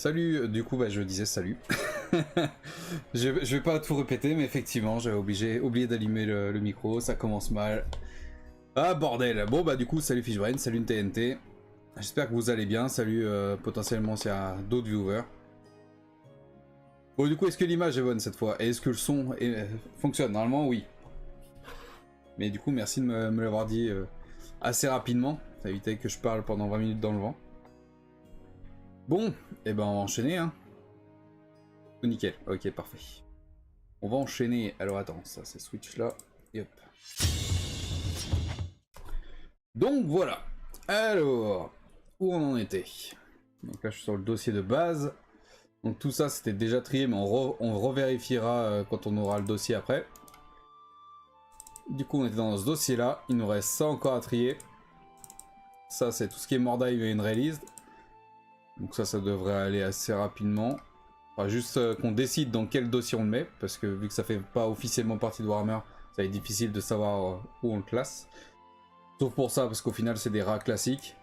Salut, du coup, bah, je disais salut. je vais pas tout répéter, mais effectivement, j'avais oublié d'allumer le micro, ça commence mal. Ah bordel. Bon bah du coup, salut Fishbrain, salut TNT. J'espère que vous allez bien, salut potentiellement s'il y a d'autres viewers. Bon du coup, est-ce que l'image est bonne cette fois? Et est-ce que le son fonctionne? Normalement oui. Mais du coup, merci de me l'avoir dit assez rapidement. Ça évitait que je parle pendant 20 minutes dans le vent. Bon, et ben on va enchaîner hein. Oh, nickel, ok parfait. On va enchaîner, alors attends, ça c'est switch là, et hop. Donc voilà, alors, où on en était? Donc là je suis sur le dossier de base. Donc tout ça c'était déjà trié, mais on revérifiera quand on aura le dossier après. Du coup on était dans ce dossier là, il nous reste ça encore à trier. Ça c'est tout ce qui est Mordheim et Unreleased. Donc ça devrait aller assez rapidement. Enfin, juste qu'on décide dans quel dossier on le met, parce que vu que ça fait pas officiellement partie de Warhammer, ça va être difficile de savoir où on le classe. Sauf pour ça, parce qu'au final c'est des rats classiques.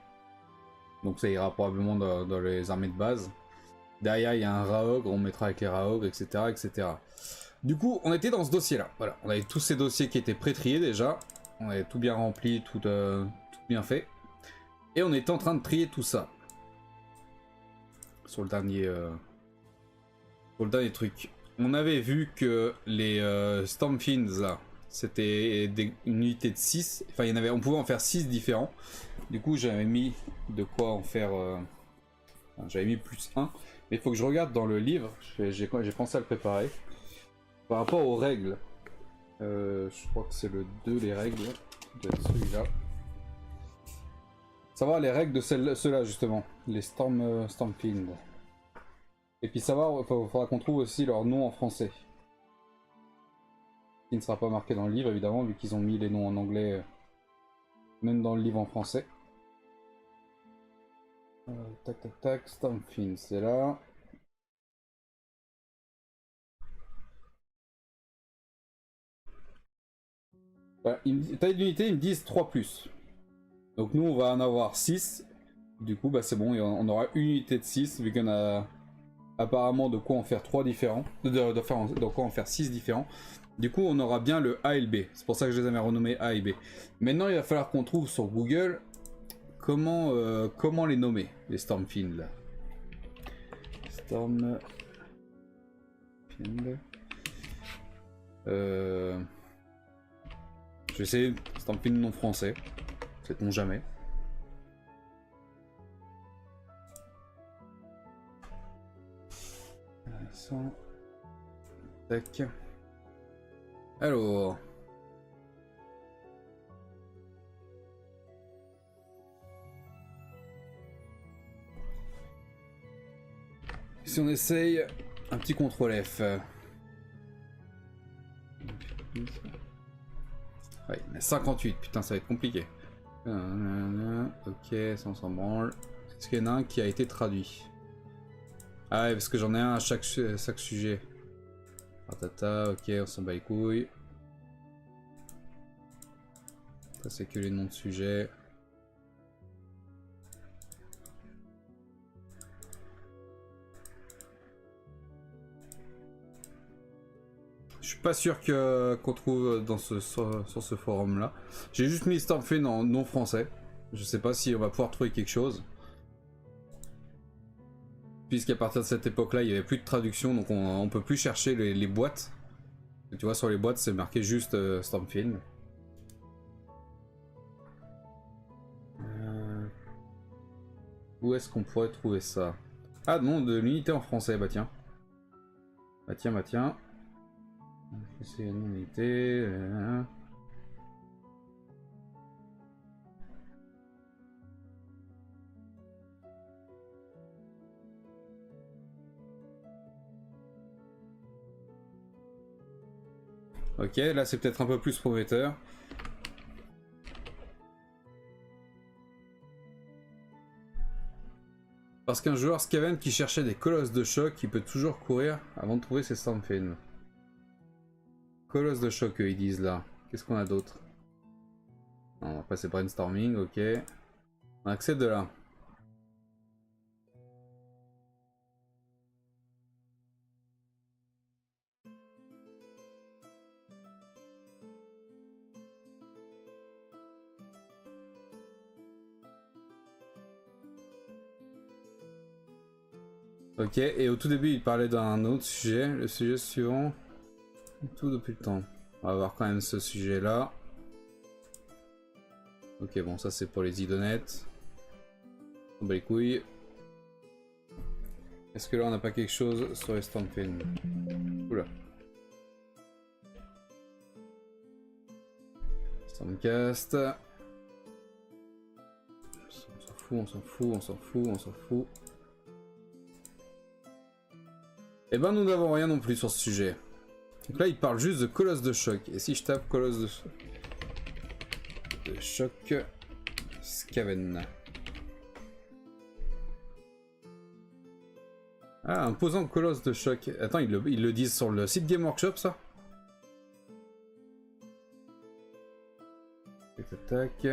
Donc ça ira probablement dans les armées de base. Derrière il y a un rat ogre, on mettra avec les rats ogres, etc., etc. Du coup on était dans ce dossier là, voilà. On avait tous ces dossiers qui étaient pré-triés déjà. On avait tout bien rempli, tout bien fait. Et on était en train de trier tout ça. Sur le dernier truc. On avait vu que les Stormfiends là, c'était une unité de 6. Enfin, on pouvait en faire 6 différents. Du coup, j'avais mis de quoi en faire. J'avais mis plus 1. Mais il faut que je regarde dans le livre. J'ai pensé à le préparer. Par rapport aux règles. Je crois que c'est le 2, les règles. De celui-là. Savoir les règles de ceux-là, justement. Les Stormfiends. Et puis savoir, il faudra qu'on trouve aussi leur nom en français. Qui ne sera pas marqué dans le livre, évidemment, vu qu'ils ont mis les noms en anglais, même dans le livre en français. Tac tac tac, Stormfiends, c'est là. Voilà, taille d'unité, ils me disent 3+. Donc nous, on va en avoir 6. Du coup, bah c'est bon, on aura une unité de 6, vu qu'on a apparemment de quoi en faire 3 différents. De quoi en faire 6 différents. Du coup, on aura bien le A et le B. C'est pour ça que je les avais renommés A et B. Maintenant, il va falloir qu'on trouve sur Google comment les nommer, les Stormfiends là. Stormfiend. Je vais essayer Stormfiend non français. Sait-on jamais. Tac. Alors. Si on essaye un petit CTRL F. Ouais, il y en a 58, putain ça va être compliqué. Ok, ça on s'en branle. Est-ce qu'il y en a un qui a été traduit? Ah ouais, parce que j'en ai un à chaque sujet. Ratata, ok, on s'en bat les couilles. Ça c'est que les noms de sujets. Je suis pas sûr qu'on trouve sur ce forum là. J'ai juste mis Stormfiend en non français. Je sais pas si on va pouvoir trouver quelque chose. Puisqu'à partir de cette époque là il n'y avait plus de traduction, donc on peut plus chercher les boîtes. Et tu vois sur les boîtes c'est marqué juste Stormfiend. Où est-ce qu'on pourrait trouver ça? Ah non, de l'unité en français, bah tiens. Bah tiens, bah tiens. C'est une unité. Ok, là c'est peut-être un peu plus prometteur. Parce qu'un joueur Skaven qui cherchait des colosses de choc, il peut toujours courir avant de trouver ses Stormfiends. Colosses de choc, eux, ils disent là. Qu'est-ce qu'on a d'autre? Non, après c'est brainstorming, ok. On accède de là. Ok, et au tout début il parlait d'un autre sujet, le sujet suivant. Tout depuis le temps. On va voir quand même ce sujet là. Ok, bon, ça c'est pour les idonettes. On bat les couilles. Est-ce que là on n'a pas quelque chose sur les Stormfin? Oula. Stormcast. On s'en fout, on s'en fout, on s'en fout, on s'en fout. Eh ben nous n'avons rien non plus sur ce sujet. Donc là il parle juste de Colosse de Choc. Et si je tape Colosse de Choc Skaven. Ah, imposant Colosse de Choc. Attends, ils le disent sur le site Game Workshop, ça? Tac, tac.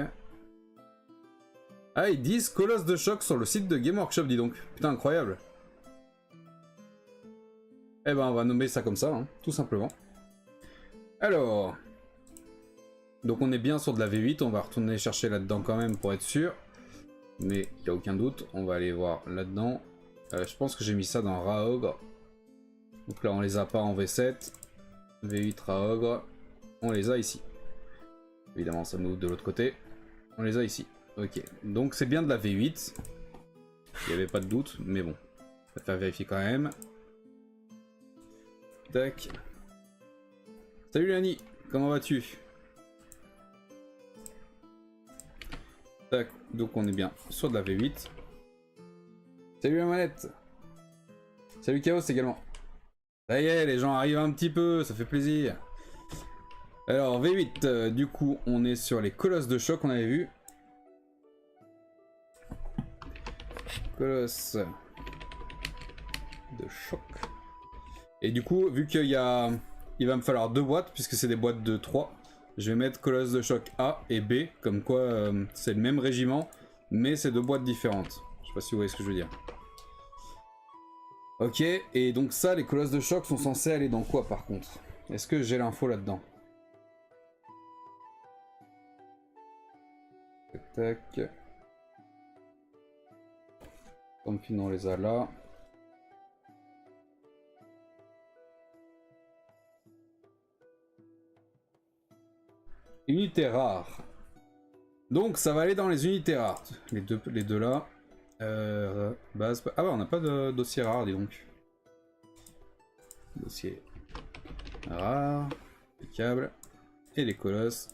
Ah, ils disent Colosse de Choc sur le site de Game Workshop, dis donc. Putain, incroyable. Eh ben, on va nommer ça comme ça, hein, tout simplement. Alors. Donc, on est bien sur de la V8. On va retourner chercher là-dedans quand même pour être sûr. Mais il n'y a aucun doute. On va aller voir là-dedans. Je pense que j'ai mis ça dans Raogre. Donc là, on les a pas en V7. V8 Raogre. On les a ici. Évidemment, ça nous ouvre de l'autre côté. On les a ici. Ok. Donc, c'est bien de la V8. Il n'y avait pas de doute. Mais bon. On va faire vérifier quand même. Tac. Salut Lani. Comment vas-tu? Tac. Donc, on est bien sur de la V8. Salut la manette. Salut Chaos également. Ça y est, les gens arrivent un petit peu, ça fait plaisir. Alors V8, du coup on est sur les colosses de choc, on avait vu. Colosse de choc. Et du coup, vu qu'il va me falloir 2 boîtes, puisque c'est des boîtes de 3, je vais mettre colosse de choc A et B, comme quoi c'est le même régiment, mais c'est 2 boîtes différentes. Je sais pas si vous voyez ce que je veux dire. Ok, et donc ça, les colosses de choc sont censés aller dans quoi par contre? Est-ce que j'ai l'info là-dedans? Tac, tac. Comme fin, on les a là. Unité rare. Donc ça va aller dans les unités rares. Les deux là. Base. Ah bah on n'a pas de dossier rare, dis donc. Dossier rare. Impeccable. Et les colosses.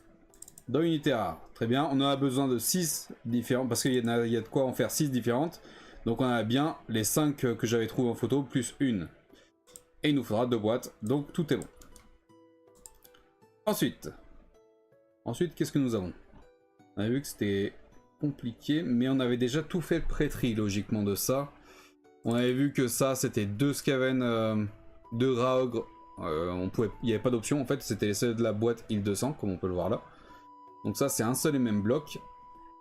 Dans unité rare. Très bien. On a besoin de 6 différents. Parce qu'il y a de quoi en faire 6 différentes. Donc on a bien les 5 que j'avais trouvé en photo plus une. Et il nous faudra 2 boîtes. Donc tout est bon. Ensuite, qu'est-ce que nous avons? On a vu que c'était compliqué, mais on avait déjà tout fait le pré-tri logiquement de ça. On avait vu que ça c'était 2 Skaven, 2 Raogre. Il n'y avait pas d'option en fait, c'était les seuls de la boîte IL 200 comme on peut le voir là. Donc ça c'est un seul et même bloc.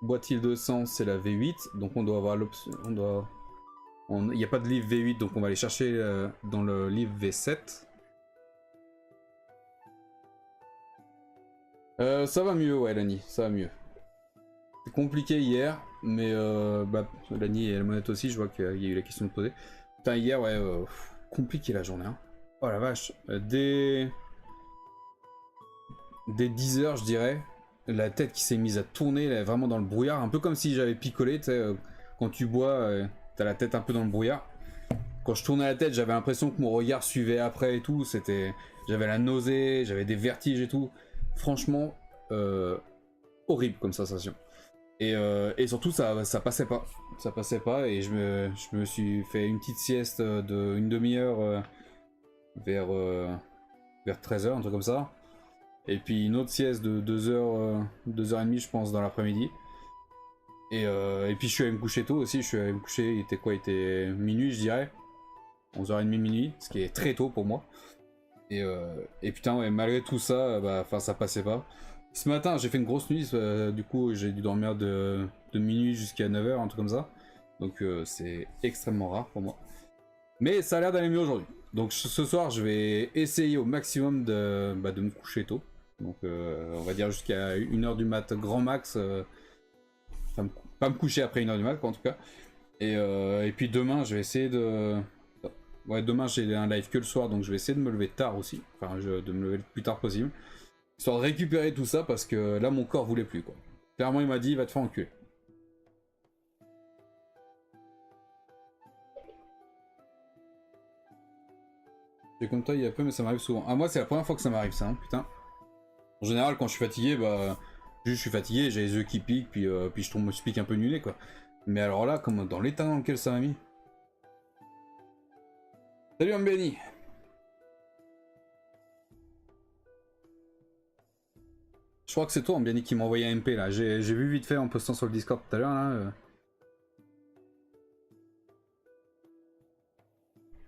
Boîte IL 200 c'est la V8, donc on doit avoir l'option. Il n'y a pas de livre V8 donc on va aller chercher dans le livre V7. Ça va mieux, ouais, Lani, ça va mieux. C'est compliqué hier, mais Lani et la monette aussi, je vois qu'il y a eu la question de poser. Putain, hier, ouais, compliqué la journée. Hein. Oh la vache. Dès 10 h, je dirais, la tête qui s'est mise à tourner, là, vraiment dans le brouillard, un peu comme si j'avais picolé, tu sais, quand tu bois, t'as la tête un peu dans le brouillard. Quand je tournais la tête, j'avais l'impression que mon regard suivait après et tout, j'avais la nausée, j'avais des vertiges et tout. Franchement, horrible comme sensation. Et surtout, ça passait pas. Ça passait pas et je me suis fait une petite sieste de une demi-heure vers 13 h, un truc comme ça. Et puis une autre sieste de 2 h, 2h30, je pense, dans l'après-midi. Et puis je suis allé me coucher tôt aussi. Je suis allé me coucher, il était minuit, je dirais. 11h30 minuit, ce qui est très tôt pour moi. Et putain, ouais, malgré tout ça, ça passait pas. Ce matin, j'ai fait une grosse nuit, du coup, j'ai dû dormir de minuit jusqu'à 9 h, un truc comme ça. Donc, c'est extrêmement rare pour moi. Mais ça a l'air d'aller mieux aujourd'hui. Donc, ce soir, je vais essayer au maximum de me coucher tôt. Donc, on va dire jusqu'à 1 h du mat, grand max. Pas me coucher après 1 h du mat, quoi, en tout cas. Et puis demain, je vais essayer de Ouais, demain j'ai un live que le soir, donc je vais essayer de me lever tard aussi. Enfin, de me lever le plus tard possible. Histoire de récupérer tout ça, parce que là, mon corps voulait plus, quoi. Clairement, il m'a dit, va te faire enculer. J'ai comme toi il y a peu, mais ça m'arrive souvent. Ah, moi, c'est la première fois que ça m'arrive, ça, hein, putain. En général, quand je suis fatigué, bah... Juste, je suis fatigué, j'ai les yeux qui piquent, puis je tombe, je pique un peu nulé, quoi. Mais alors là, comme dans l'état dans lequel ça m'a mis... Salut, Ambeni. Je crois que c'est toi, Ambeni, qui m'a envoyé un MP, là. J'ai vu vite fait en postant sur le Discord tout à l'heure, là.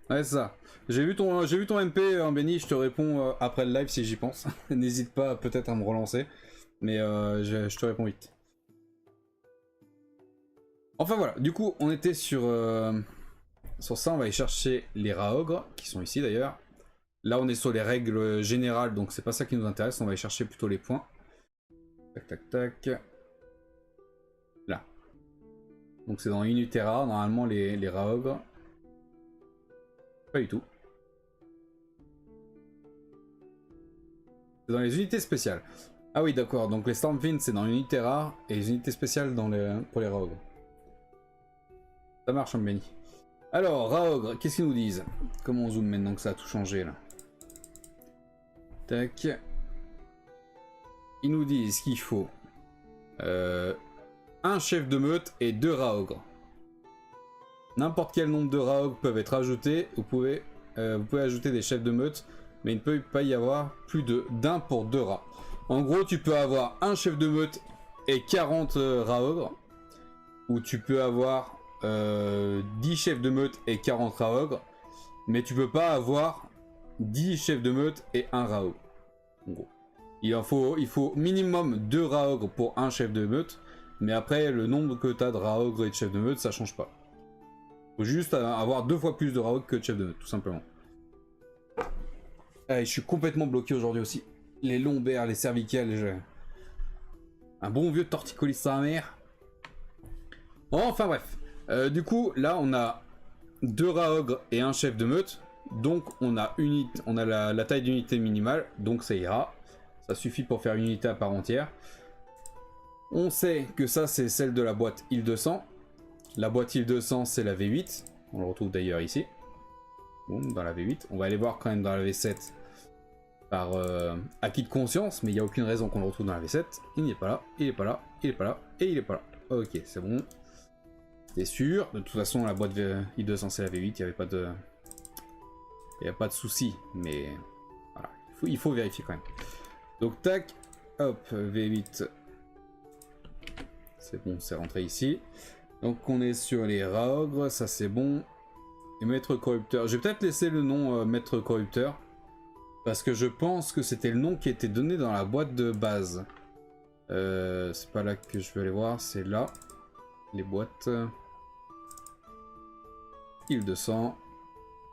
Ouais, c'est ça. J'ai vu ton MP, Ambeni, je te réponds après le live si j'y pense. N'hésite pas peut-être à me relancer. Mais je te réponds vite. Enfin voilà, du coup, on était sur ça, on va aller chercher les Raogres, qui sont ici d'ailleurs. Là, on est sur les règles générales, donc c'est pas ça qui nous intéresse, on va aller chercher plutôt les points. Tac, tac, tac. Là. Donc c'est dans Unitera, normalement, les Raogres. Pas du tout. C'est dans les unités spéciales. Ah oui, d'accord, donc les Stormfiends, c'est dans Unitera, et les unités spéciales pour les Raogres. Ça marche, en béni. Alors, Raogre, qu'est-ce qu'ils nous disent? Comment on zoome maintenant que ça a tout changé là? Tac. Ils nous disent qu'il faut un chef de meute et 2 Raogres. N'importe quel nombre de Raogres peuvent être ajoutés. Vous pouvez ajouter des chefs de meute, mais il ne peut pas y avoir plus d'un pour 2 rats. En gros, tu peux avoir un chef de meute et 40 Raogres, ou tu peux avoir 10 chefs de meute et 40 Raogres, mais tu peux pas avoir 10 chefs de meute et 1 Raogre. En gros. Il faut minimum 2 Raogres pour un chef de meute, mais après le nombre que tu as de Raogres et de chefs de meute, ça change pas. Faut juste avoir 2 fois plus de Raogres que de chefs de meute, tout simplement. Ah, je suis complètement bloqué aujourd'hui aussi. Les lombaires, les cervicales, un bon vieux torticolis sa mère. Enfin bref. Du coup, là on a 2 Raogres et un chef de meute. Donc on a la taille d'unité minimale, donc ça ira. Ça suffit pour faire une unité à part entière. On sait que ça c'est celle de la boîte IL 200. La boîte IL 200 c'est la V8. On le retrouve d'ailleurs ici. Bon, dans la V8. On va aller voir quand même dans la V7 par acquis de conscience, mais il n'y a aucune raison qu'on le retrouve dans la V7. Il n'est pas là, il n'est pas là, il n'est pas là, et il n'est pas là. Ok, c'est bon. C'est sûr. De toute façon, la boîte IL 200 c'est la V8, il n'y avait pas de... Il n'y a pas de souci, mais voilà. Il faut vérifier quand même. Donc tac, hop, V8. C'est bon, c'est rentré ici. Donc on est sur les Raogres, ça c'est bon. Et Maître Corrupteur. Je vais peut-être laisser le nom Maître Corrupteur. Parce que je pense que c'était le nom qui était donné dans la boîte de base. C'est pas là que je vais aller voir, c'est là. Les boîtes. IL 200.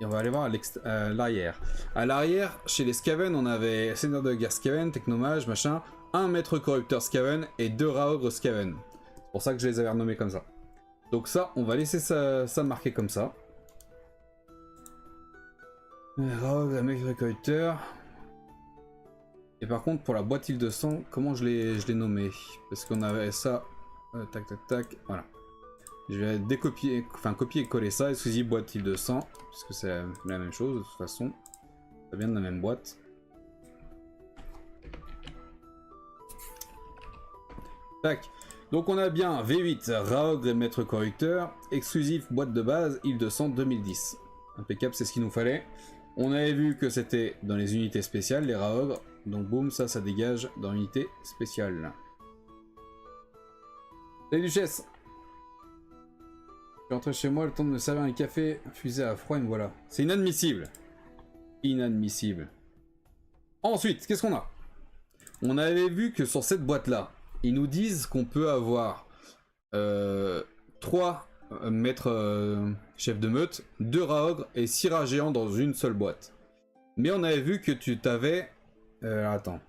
Et on va aller voir à l'arrière. À l'arrière, chez les Skaven, on avait Seigneur de guerre Skaven, Technomage, machin, un Maître Corrupteur Skaven et 2 Raogres Skaven. C'est pour ça que je les avais renommés comme ça. Donc ça, on va laisser ça marquer comme ça. Raogre, Maître Corrupteur. Et par contre, pour la boîte IL 200, comment je l'ai nommé? Parce qu'on avait ça, tac tac tac, voilà. Je vais décopier, enfin copier et coller ça, exclusif boîte IL 200, puisque c'est la même chose de toute façon. Ça vient de la même boîte. Tac. Donc on a bien V8, Raogre et Maître Corrupteur, exclusif boîte de base IL 200 2010. Impeccable, c'est ce qu'il nous fallait. On avait vu que c'était dans les unités spéciales, les Raogres. Donc boum, ça dégage dans l'unité spéciale. Salut Duchesse! Je suis rentré chez moi, le temps de me servir un café, fusée à froid, et me voilà. C'est inadmissible. Inadmissible. Ensuite, qu'est-ce qu'on a? On avait vu que sur cette boîte-là, ils nous disent qu'on peut avoir 3 maîtres chefs de meute, 2 Raogres et 6 rats géants dans une seule boîte. Mais on avait vu que tu t'avais... attends.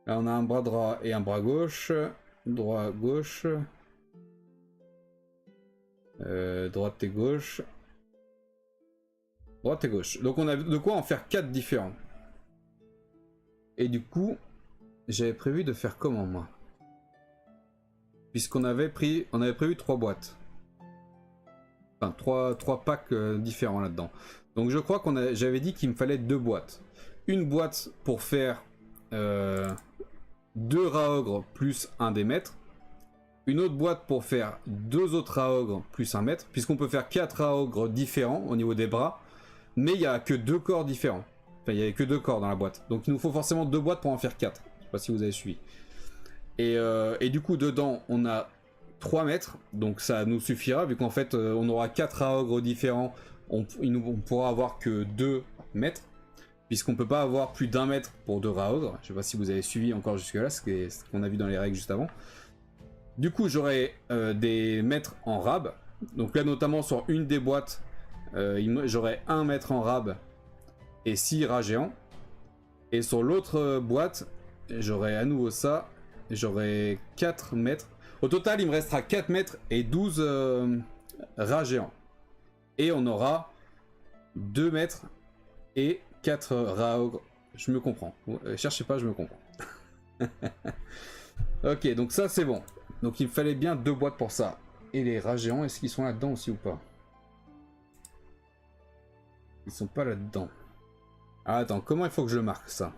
Là, on a un bras droit et un bras gauche. Droit, gauche. Droite et gauche. Droite et gauche. Donc on a de quoi en faire 4 différents. Et du coup, j'avais prévu de faire comment moi? Puisqu'on avait prévu 3 boîtes. Enfin, 3 packs différents là-dedans. Donc je crois j'avais dit qu'il me fallait 2 boîtes. Une boîte pour faire 2 Raogres plus un des maîtres. Une autre boîte pour faire 2 autres Raogres plus un maître. Puisqu'on peut faire 4 Raogres différents au niveau des bras. Mais il n'y a que 2 corps différents. Enfin, il n'y avait que 2 corps dans la boîte. Donc il nous faut forcément 2 boîtes pour en faire 4. Je sais pas si vous avez suivi. Et du coup, dedans, on a 3 mètres. Donc ça nous suffira, vu qu'en fait, on aura 4 Raogres différents. On pourra avoir que 2 mètres. Puisqu'on peut pas avoir plus d'1 mètre pour 2 Raogres. Je sais pas si vous avez suivi encore jusque-là, ce qu'on a vu dans les règles juste avant. Du coup, j'aurai des mètres en rab. Donc là, notamment sur une des boîtes, j'aurai 1 mètre en rab et 6 rats géants. Et sur l'autre boîte, j'aurai à nouveau ça. J'aurai 4 mètres. Au total, il me restera 4 mètres et 12 rats géants. Et on aura 2 mètres et 4 Raogres. Je me comprends. Cherchez pas, je me comprends. Ok, donc ça c'est bon. Donc il me fallait bien 2 boîtes pour ça. Et les rats géants, est-ce qu'ils sont là-dedans aussi ou pas? Ils sont pas là-dedans. Ah, attends, comment il faut que je marque ça?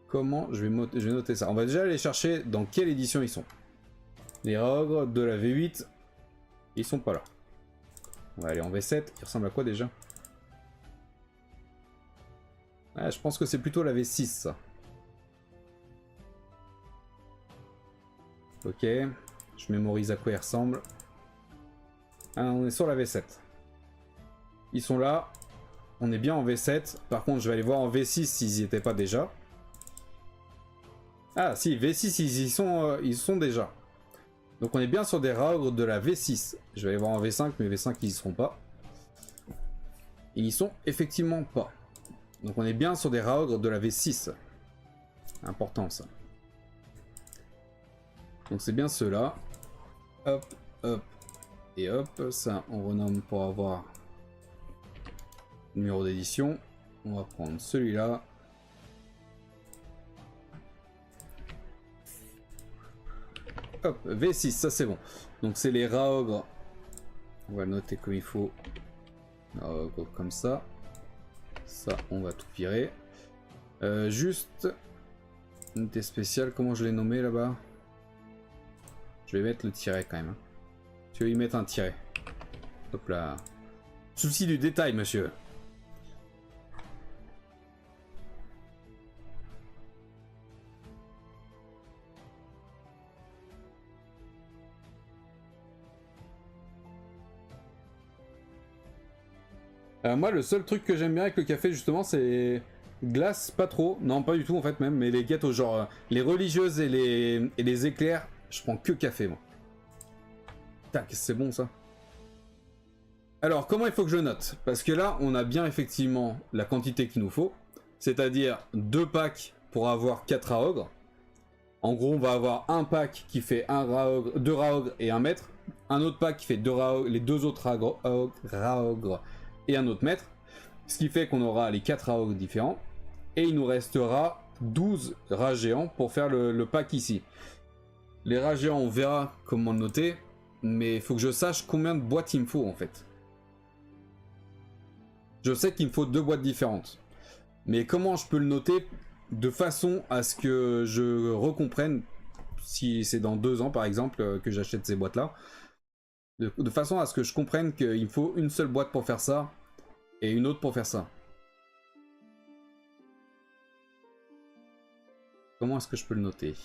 Comment je vais noter ça? On va déjà aller chercher dans quelle édition ils sont. Les Raogres de la V8, ils sont pas là. On va aller en V7. Il ressemble à quoi déjà? Ah, je pense que c'est plutôt la V6 ça. Ok. Je mémorise à quoi ils ressemblent. Ah, on est sur la V7. Ils sont là. On est bien en V7. Par contre, je vais aller voir en V6 s'ils y étaient pas déjà. Ah si, V6 ils y sont déjà. Donc on est bien sur des Raogres de la V6. Je vais aller voir en V5, mais V5 ils y seront pas. Ils n'y sont effectivement pas. Donc on est bien sur des Raogres de la V6. Important ça. Donc c'est bien ceux-là. Hop, hop et hop. Ça on renomme pour avoir le numéro d'édition. On va prendre celui-là. Hop, V6, ça c'est bon. Donc c'est les Raogres. On va le noter comme il faut. Raogres comme ça. Ça, on va tout virer. Juste, unité spéciale, comment je l'ai nommé là-bas? Je vais mettre le tiret quand même. Hein. Tu veux y mettre un tiret. Hop là. Souci du détail, monsieur. Moi, le seul truc que j'aime bien avec le café, justement, c'est glace, pas trop. Non, pas du tout, en fait, même. Mais les gâteaux, genre les religieuses et les éclairs, je prends que café, moi. Tac, c'est bon, ça. Alors, comment il faut que je note? Parce que là, on a bien, effectivement, la quantité qu'il nous faut. C'est-à-dire 2 packs pour avoir 4 Raogres. En gros, on va avoir un pack qui fait 2 Raogres et 1 mètre. Un autre pack qui fait les 2 autres Raogres et un autre mètre, ce qui fait qu'on aura les 4 Raogres différents, et il nous restera 12 rats géants pour faire le pack ici. Les rats géants, on verra comment le noter, mais il faut que je sache combien de boîtes il me faut en fait. Je sais qu'il me faut 2 boîtes différentes, mais comment je peux le noter de façon à ce que je recomprenne, si c'est dans 2 ans par exemple que j'achète ces boîtes là, de façon à ce que je comprenne qu'il me faut une seule boîte pour faire ça et une autre pour faire ça. Comment est-ce que je peux le noter?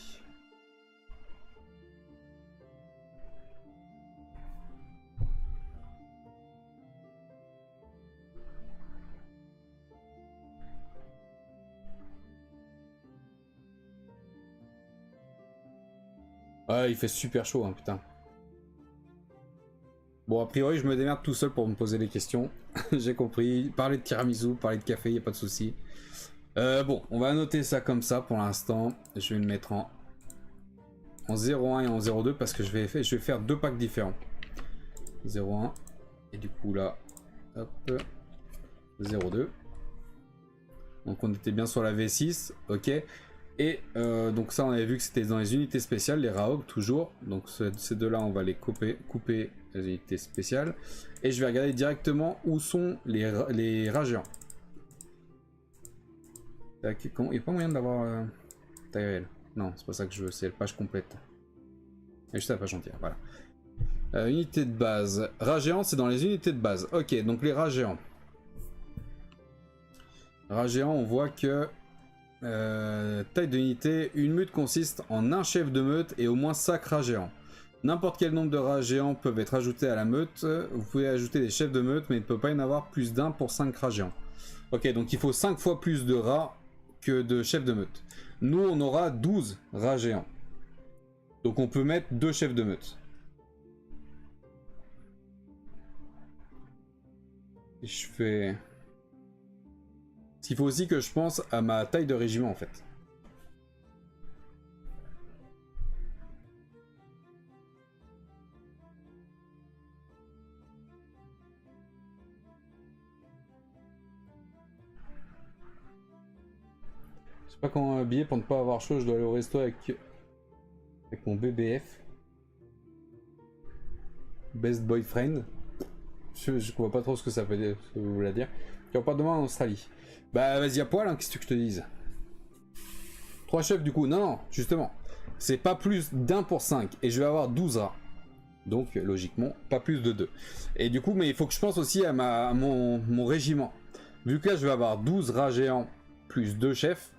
Ah, il fait super chaud, hein, putain. Bon, a priori, je me démerde tout seul pour me poser les questions. J'ai compris. Parler de tiramisu, parler de café, y a pas de souci. Bon, on va noter ça comme ça pour l'instant. Je vais le mettre en 0,1 et en 0,2 parce que je vais faire 2 packs différents. 0,1. Et du coup là, hop, 0,2. Donc on était bien sur la V6, ok. Et donc ça on avait vu que c'était dans les unités spéciales, les Raog toujours. Donc ces deux-là on va les couper les unités spéciales. Et je vais regarder directement où sont les rats géants. Il n'y a pas moyen d'avoir taille réelle. Non, c'est pas ça que je veux, c'est la page complète. Et juste la page entière, voilà. Unité de base. Rats géants, c'est dans les unités de base. Ok, donc les rats géants. Rats géants, on voit que taille d'unité, une meute consiste en un chef de meute et au moins 5 rats géants. N'importe quel nombre de rats géants peuvent être ajoutés à la meute. Vous pouvez ajouter des chefs de meute, mais il ne peut pas y en avoir plus d'un pour 5 rats géants. Ok, donc il faut 5 fois plus de rats que de chefs de meute. Nous, on aura 12 rats géants. Donc on peut mettre 2 chefs de meute. Et je fais... Il faut aussi que je pense à ma taille de régiment en fait. Je sais pas comment habiller pour ne pas avoir chaud, je dois aller au resto avec mon BBF. Best Boyfriend. Je vois pas trop ce que ça veut dire, ce que vous voulez dire. Tu repars demain en Australie. Bah vas-y à poil, hein, qu'est-ce que je te dise. 3 chefs du coup, non, justement. C'est pas plus d'un pour 5. Et je vais avoir 12 rats. Donc logiquement, pas plus de 2. Et du coup, mais il faut que je pense aussi à mon régiment. Vu que là, je vais avoir 12 rats géants plus 2 chefs.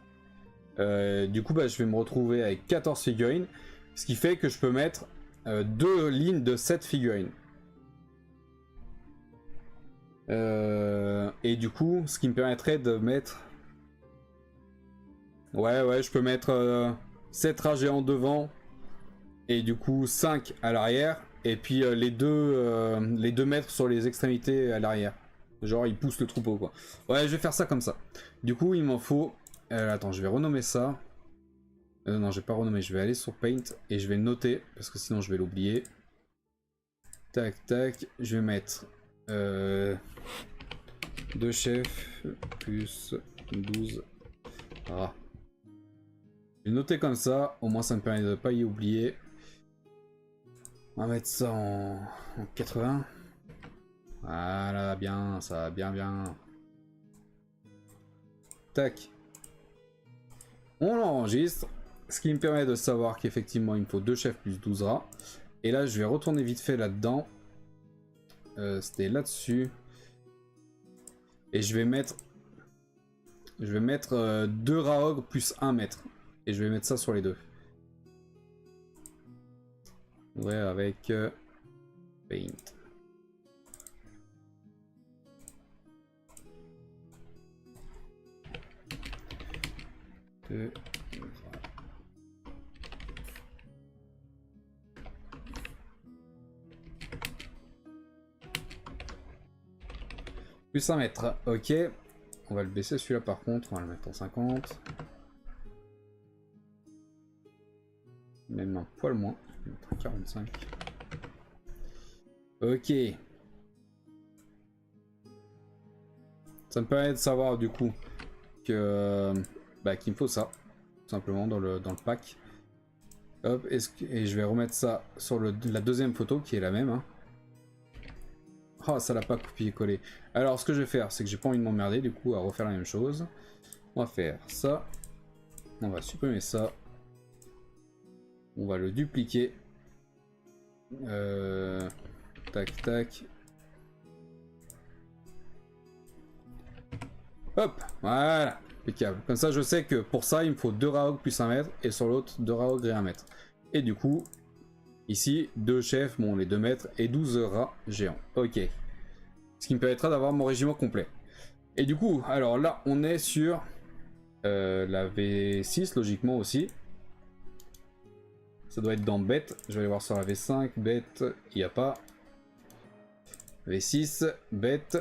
Du coup, bah, je vais me retrouver avec 14 figurines. Ce qui fait que je peux mettre 2 lignes de 7 figurines. Et du coup, ce qui me permettrait de mettre... Ouais, je peux mettre 7 rats géants devant. Et du coup, 5 à l'arrière. Et puis les deux mètres sur les extrémités à l'arrière. Genre, ils poussent le troupeau, quoi. Ouais, je vais faire ça comme ça. Du coup, il m'en faut... attends, je vais renommer ça. Non, je vais pas renommer. Je vais aller sur Paint et je vais le noter. Parce que sinon, je vais l'oublier. Tac, tac. Je vais mettre... 2 chefs plus 12 rats. Je vais noter comme ça, au moins ça me permet de ne pas y oublier. On va mettre ça en 80. Voilà, bien, ça va bien. Tac. On l'enregistre, ce qui me permet de savoir qu'effectivement il me faut 2 chefs plus 12 rats. Et là je vais retourner vite fait là-dedans. C'était là-dessus. Et je vais mettre 2 Raog plus 1 mètre. Et je vais mettre ça sur les deux. Ouais, avec Paint. Plus 1 mètre, ok. On va le baisser celui-là par contre, on va le mettre en 50. Même un poil moins, je vais mettre en 45. Ok. Ça me permet de savoir du coup que qu'il me faut ça, tout simplement dans le pack. Hop, et je vais remettre ça sur la deuxième photo qui est la même. Hein. Oh, ça l'a pas copié-collé. Alors, ce que je vais faire, c'est que j'ai pas envie de m'emmerder, du coup, à refaire la même chose. On va faire ça. On va supprimer ça. On va le dupliquer. Tac, tac. Hop, voilà. Impeccable. Comme ça, je sais que pour ça, il me faut 2 Raog plus 1 mètre. Et sur l'autre, 2 Raog et 1 mètre. Et du coup, ici, 2 chefs, bon, les 2 mètres et 12 rats géants. Ok. Ce qui me permettra d'avoir mon régiment complet. Et du coup, alors là, on est sur la V6, logiquement aussi. Ça doit être dans bête. Je vais aller voir sur la V5. Bête, il n'y a pas. V6, bête,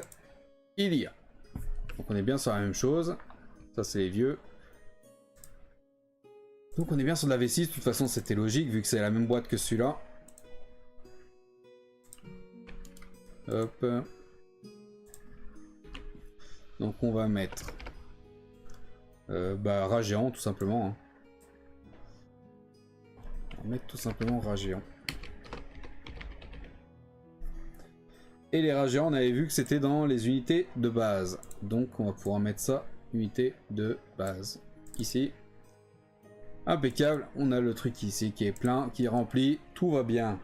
il y a. Donc on est bien sur la même chose. Ça, c'est les vieux. Donc on est bien sur la V6. De toute façon, c'était logique vu que c'est la même boîte que celui-là. Hop. Donc on va mettre rat géant tout simplement. Hein. On va mettre tout simplement rat géant. Et les rats géants, on avait vu que c'était dans les unités de base. Donc on va pouvoir mettre ça, unité de base. Ici. Impeccable, on a le truc ici qui est plein, qui est rempli, tout va bien.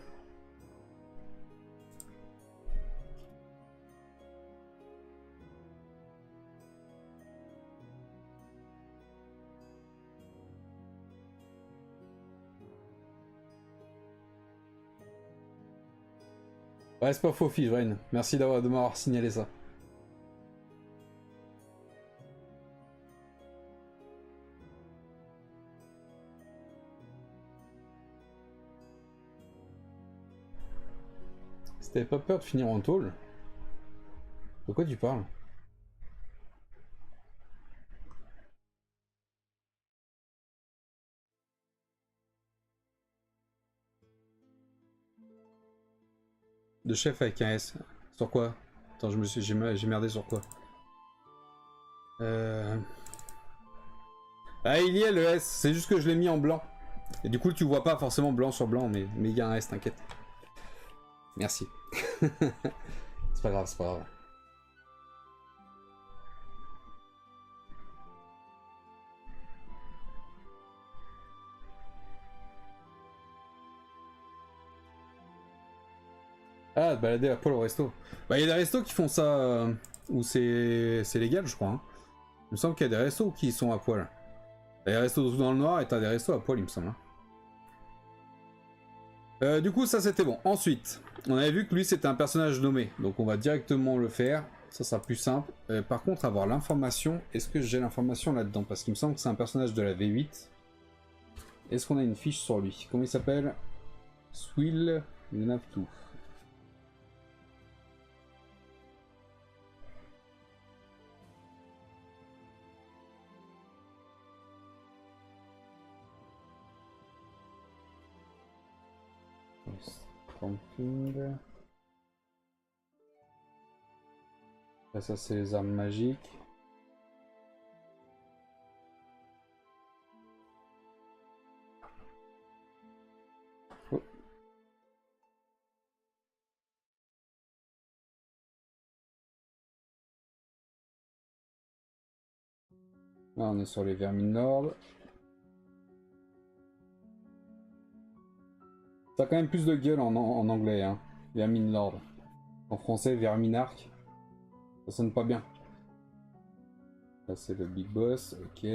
Ouais, c'est pas faux, Fijrain. Merci de m'avoir signalé ça. Si t'avais pas peur de finir en tôle, de quoi tu parles? De chef avec un S. Sur quoi? Attends, j'ai merdé sur quoi? Ah, il y est le S, c'est juste que je l'ai mis en blanc. Et du coup, tu vois pas forcément blanc sur blanc, mais il y a un S, t'inquiète. Merci. C'est pas grave, c'est pas grave. Ah, balader à poil au resto. Bah, il y a des restos qui font ça où c'est légal, je crois. Hein. Il me semble qu'il y a des restos qui sont à poil. T'as des restos dans le noir et t'as des restos à poil, il me semble. Hein. Du coup, ça c'était bon. Ensuite, on avait vu que lui c'était un personnage nommé. Donc on va directement le faire. Ça sera plus simple. Par contre, avoir l'information. Est-ce que j'ai l'information là-dedans? Parce qu'il me semble que c'est un personnage de la V8. Est-ce qu'on a une fiche sur lui? Comment il s'appelle? Swill Navtu. Là, ça c'est les armes magiques. Oh. Là on est sur les Verminord. Ça a quand même plus de gueule en anglais, hein. Verminlord. En français, Verminarch. Ça sonne pas bien. Là, c'est le Big Boss, ok.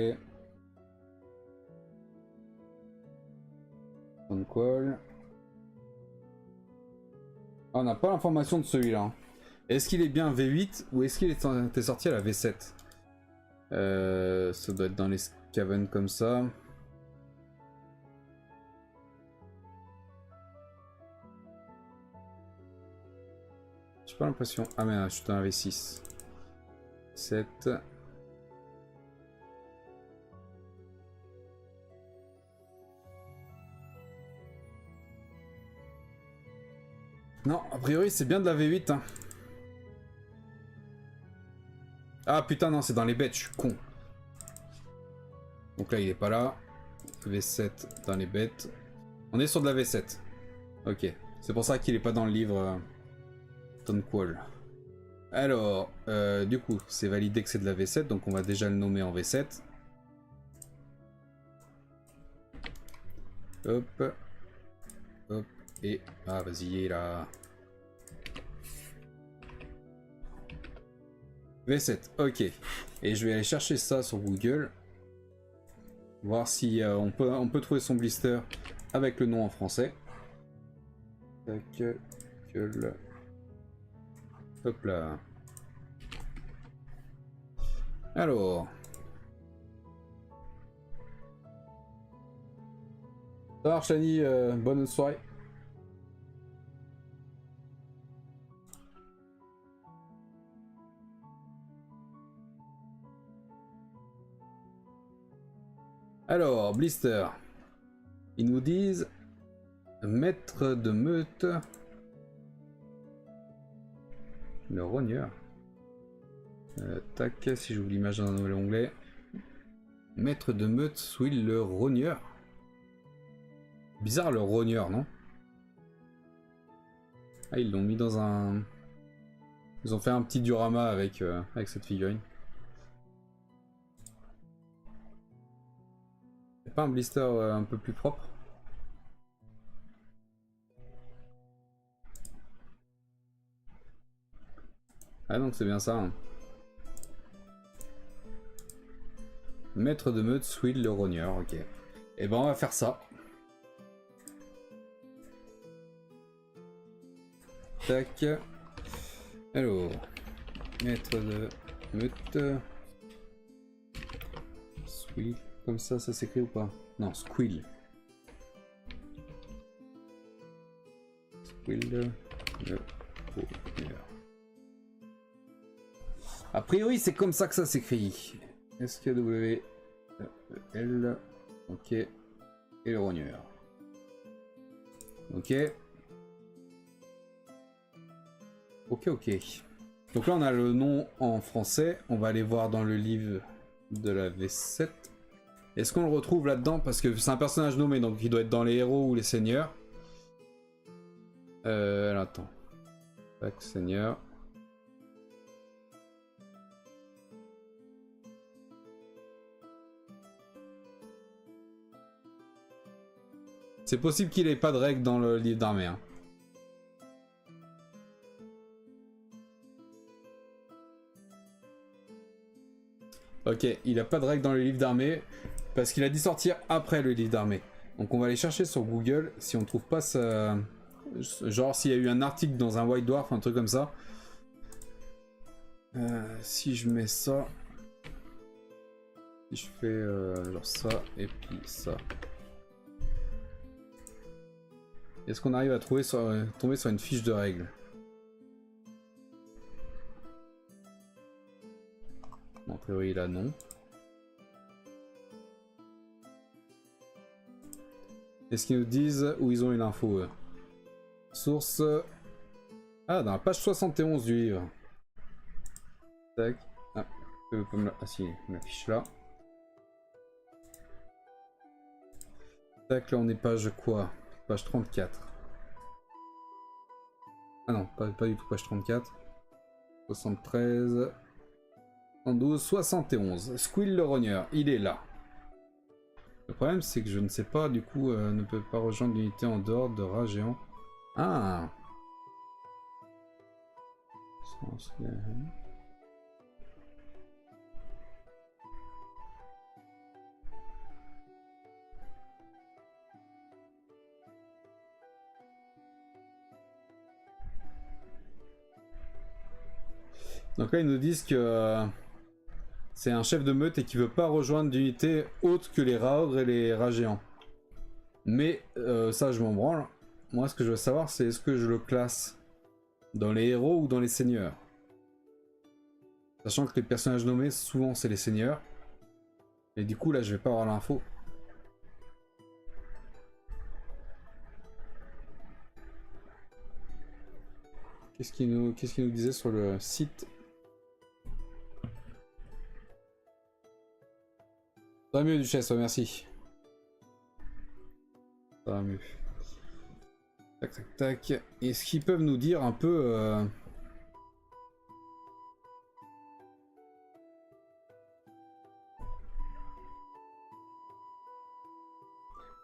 Call. Ah, on n'a pas l'information de celui-là. Hein. Est-ce qu'il est bien V8 ou est-ce qu'il était sorti à la V7? Ça doit être dans les cavernes comme ça. J'ai pas l'impression. Ah mais je suis dans la V6. 7. Non, a priori c'est bien de la V8. Hein. Ah putain non, c'est dans les bêtes, je suis con. Donc là il est pas là. V7 dans les bêtes. On est sur de la V7. Ok, c'est pour ça qu'il est pas dans le livre Tonquall. Alors, du coup, c'est validé que c'est de la V7, donc on va déjà le nommer en V7. Hop. Hop. Et... Ah, vas-y, là. V7, ok. Et je vais aller chercher ça sur Google. Voir si on peut trouver son blister avec le nom en français. Tac, gueule. Hop là. Alors. Ça marche, Annie, bonne soirée. Alors, blister. Ils nous disent maître de meute. Le rogneur. Tac, si j'ouvre l'image dans un nouvel onglet. Maître de meute, Swill le rogneur. Bizarre le rogneur, non? Ah, ils l'ont mis dans un... Ils ont fait un petit diorama avec, avec cette figurine. C'est pas un blister un peu plus propre? Ah donc c'est bien ça. Hein. Maître de meute, Swill le rogneur, ok. Et ben on va faire ça. Tac. Alors. Maître de meute. Swill. Comme ça s'écrit ou pas? Non, Squill. Squill le rogneur. A priori, c'est comme ça que ça s'écrit. SKW L. Ok. Et le rogneur. Ok. Ok. Donc là, on a le nom en français. On va aller voir dans le livre de la V7. Est-ce qu'on le retrouve là-dedans? Parce que c'est un personnage nommé, donc il doit être dans les héros ou les seigneurs. Alors attends. Tac, seigneur. C'est possible qu'il ait pas de règles dans le livre d'armée. Hein. Ok, il a pas de règles dans le livre d'armée parce qu'il a dit sortir après le livre d'armée. Donc on va aller chercher sur Google si on trouve pas ça. Genre s'il y a eu un article dans un White Dwarf, un truc comme ça. Si je mets ça. Si je fais genre ça et puis ça. Est-ce qu'on arrive à trouver tomber sur une fiche de règles? Bon, a priori là non. Est-ce qu'ils nous disent où ils ont eu l'info? Source. Ah, dans la page 71 du livre. Tac. Ah, ah si, il m'affiche là. Tac, là on est page quoi? Page 34. Ah non, pas du tout page 34. 73. 112, 71. Squill le rogneur, il est là. Le problème c'est que je ne sais pas, du coup, ne peut pas rejoindre l'unité en dehors de rats géants. Ah. Donc là ils nous disent que c'est un chef de meute et qui veut pas rejoindre d'unité autre que les rats ogres et les rats géants. Mais ça je m'en branle. Moi ce que je veux savoir c'est est-ce que je le classe dans les héros ou dans les seigneurs. Sachant que les personnages nommés souvent c'est les seigneurs. Et du coup là je vais pas avoir l'info. Qu'est-ce qu'il nous disait sur le site? Ça va mieux, Duchesse, merci. Ça va mieux. Tac. Est-ce qu'ils peuvent nous dire un peu...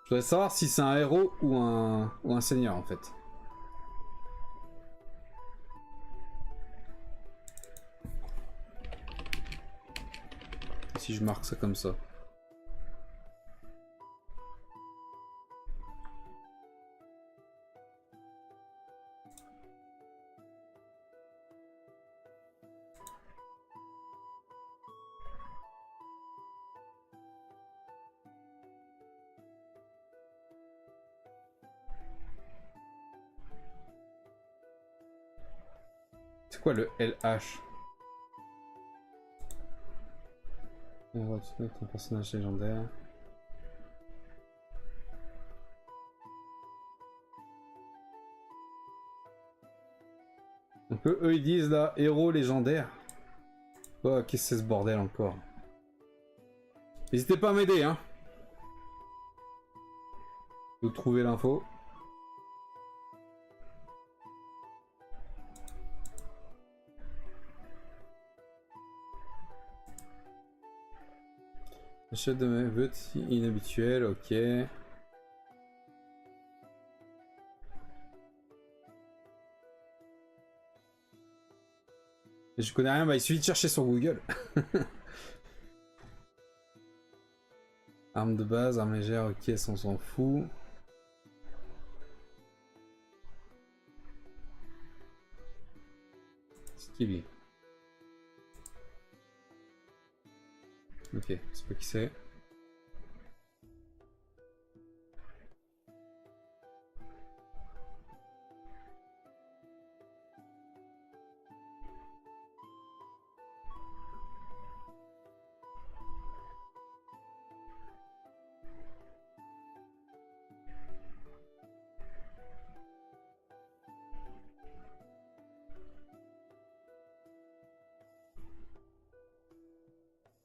Je voudrais savoir si c'est un héros ou un seigneur en fait. Si je marque ça comme ça. C'est quoi le LH? Un personnage légendaire. Donc eux ils disent là, héros légendaire. Oh, qu'est-ce que c'est ce bordel encore? N'hésitez pas à m'aider, hein. Vous trouvez l'info. Achat de mes votes inhabituel, ok. Je connais rien, bah il suffit de chercher sur Google. Arme de base, arme légère, ok, ça on s'en fout. Skibby. Ok, c'est pas qui c'est.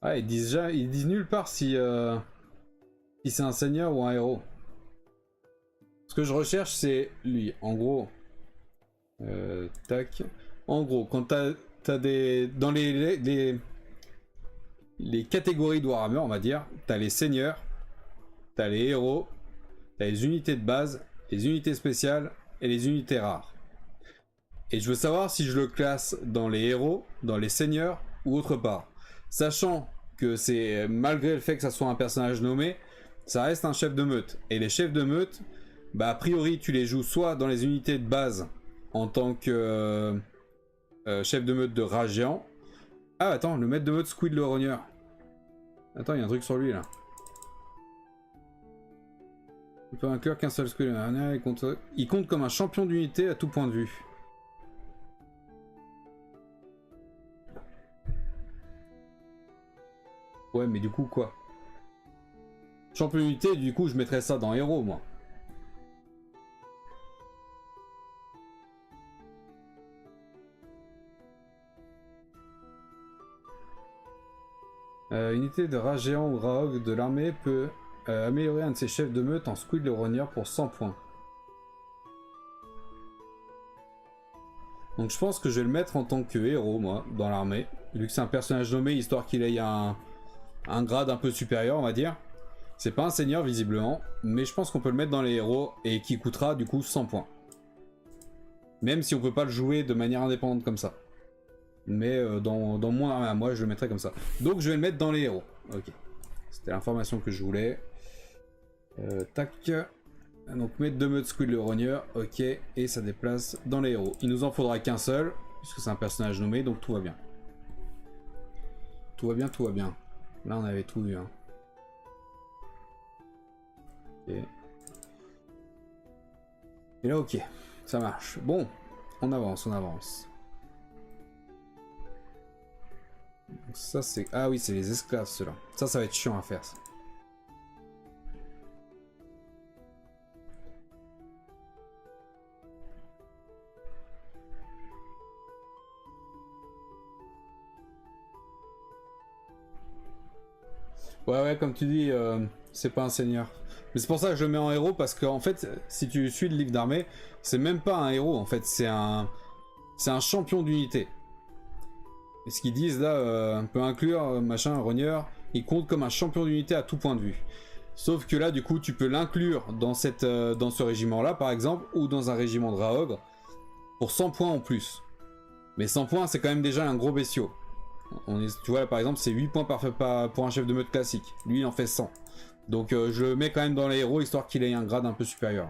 Ah, ils disent nulle part si c'est un seigneur ou un héros. Ce que je recherche, c'est lui. En gros, tac. En gros, quand t'as des dans les catégories de Warhammer, on va dire, t'as les seigneurs, t'as les héros, t'as les unités de base, les unités spéciales et les unités rares. Et je veux savoir si je le classe dans les héros, dans les seigneurs ou autre part. Sachant que c'est, malgré le fait que ça soit un personnage nommé, ça reste un chef de meute. Et les chefs de meute, bah a priori tu les joues soit dans les unités de base en tant que chef de meute de rage géant. Ah attends, le maître de meute Squid le rogneur. Attends, il y a un truc sur lui là. Il peut inclure qu'un seul Squid. Il compte comme un champion d'unité à tout point de vue. Ouais, mais du coup, quoi? Champion d'unité, du coup, je mettrais ça dans héros, moi. Unité de rage géant ou Raog de l'armée peut améliorer un de ses chefs de meute en Squid le rogneur pour 100 points. Donc je pense que je vais le mettre en tant que héros, moi, dans l'armée. Vu que c'est un personnage nommé, histoire qu'il ait un grade un peu supérieur, on va dire. C'est pas un seigneur, visiblement. Mais je pense qu'on peut le mettre dans les héros et qui coûtera, du coup, 100 points. Même si on peut pas le jouer de manière indépendante comme ça. Mais dans mon armée à moi, je le mettrai comme ça. Donc je vais le mettre dans les héros. Ok. C'était l'information que je voulais. Tac. Donc maître de meute Squid le rogneur. Ok. Et ça déplace dans les héros. Il nous en faudra qu'un seul. Puisque c'est un personnage nommé. Donc tout va bien. Tout va bien, tout va bien. Là on avait tout vu. Hein. Ok. Et là ok. Ça marche. Bon. On avance, on avance. Donc ça c'est... Ah oui, c'est les esclaves ceux-là. Ça va être chiant à faire ça. Ouais, comme tu dis, c'est pas un seigneur. Mais c'est pour ça que je le mets en héros, parce qu'en fait, si tu suis le livre d'armée, c'est même pas un héros, en fait, c'est un champion d'unité. Et ce qu'ils disent là, peut inclure, machin, rogneur, il compte comme un champion d'unité à tout point de vue. Sauf que là, du coup, tu peux l'inclure dans ce régiment-là, par exemple, ou dans un régiment de Raogre, pour 100 points en plus. Mais 100 points, c'est quand même déjà un gros bestiau. Tu vois, là, par exemple, c'est 8 points pour un chef de meute classique. Lui, il en fait 100. Donc, je le mets quand même dans les héros, histoire qu'il ait un grade un peu supérieur.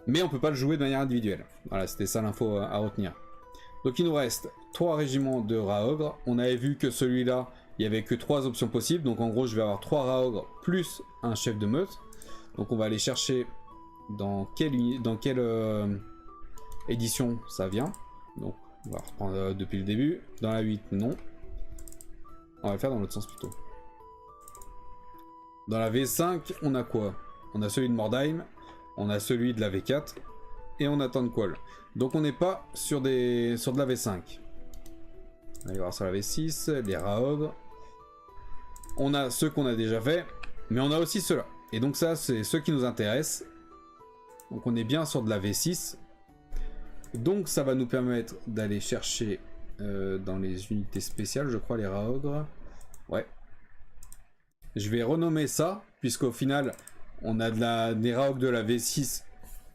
Mais on peut pas le jouer de manière individuelle. Voilà, c'était ça l'info à retenir. Donc, il nous reste 3 régiments de Raogre. On avait vu que celui-là, il n'y avait que 3 options possibles. Donc, en gros, je vais avoir 3 Raogres plus un chef de meute. Donc, on va aller chercher dans quelle édition ça vient. Donc, on va reprendre depuis le début. Dans la 8, non. On va le faire dans l'autre sens plutôt. Dans la V5, on a quoi? On a celui de Mordheim, on a celui de la V4, et on attend de qual. Donc on n'est pas sur, sur de la V5. On va aller voir sur la V6, les Raogres. On a ceux qu'on a déjà fait, mais on a aussi ceux-là. Et donc ça, c'est ceux qui nous intéressent. Donc on est bien sur de la V6. Donc ça va nous permettre d'aller chercher dans les unités spéciales, je crois, les Raogres. Ouais. Je vais renommer ça, puisqu'au final, on a des Raogres de la V6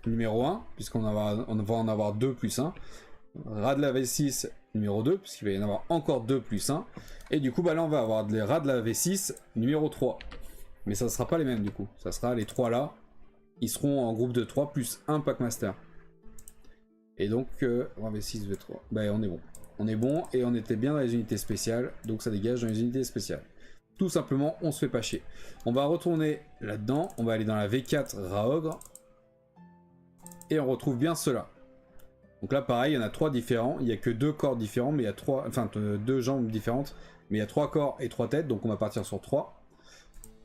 numéro 1, puisqu'on va en avoir 2 plus 1. Rat de la V6 numéro 2, puisqu'il va y en avoir encore 2 plus 1. Et du coup, bah là, on va avoir des rats de la V6 numéro 3. Mais ça ne sera pas les mêmes du coup. Ça sera les 3 là. Ils seront en groupe de 3 plus 1 Packmaster. Et donc, V6, V3. Bah, on est bon. On est bon et on était bien dans les unités spéciales. Donc, ça dégage dans les unités spéciales. Tout simplement, on se fait pas chier. On va retourner là-dedans. On va aller dans la V4 Raogre. Et on retrouve bien cela. Donc là, pareil, il y en a 3 différents. Il n'y a que 2 corps différents, mais il y a 3... Enfin, 2 jambes différentes. Mais il y a 3 corps et 3 têtes. Donc, on va partir sur 3.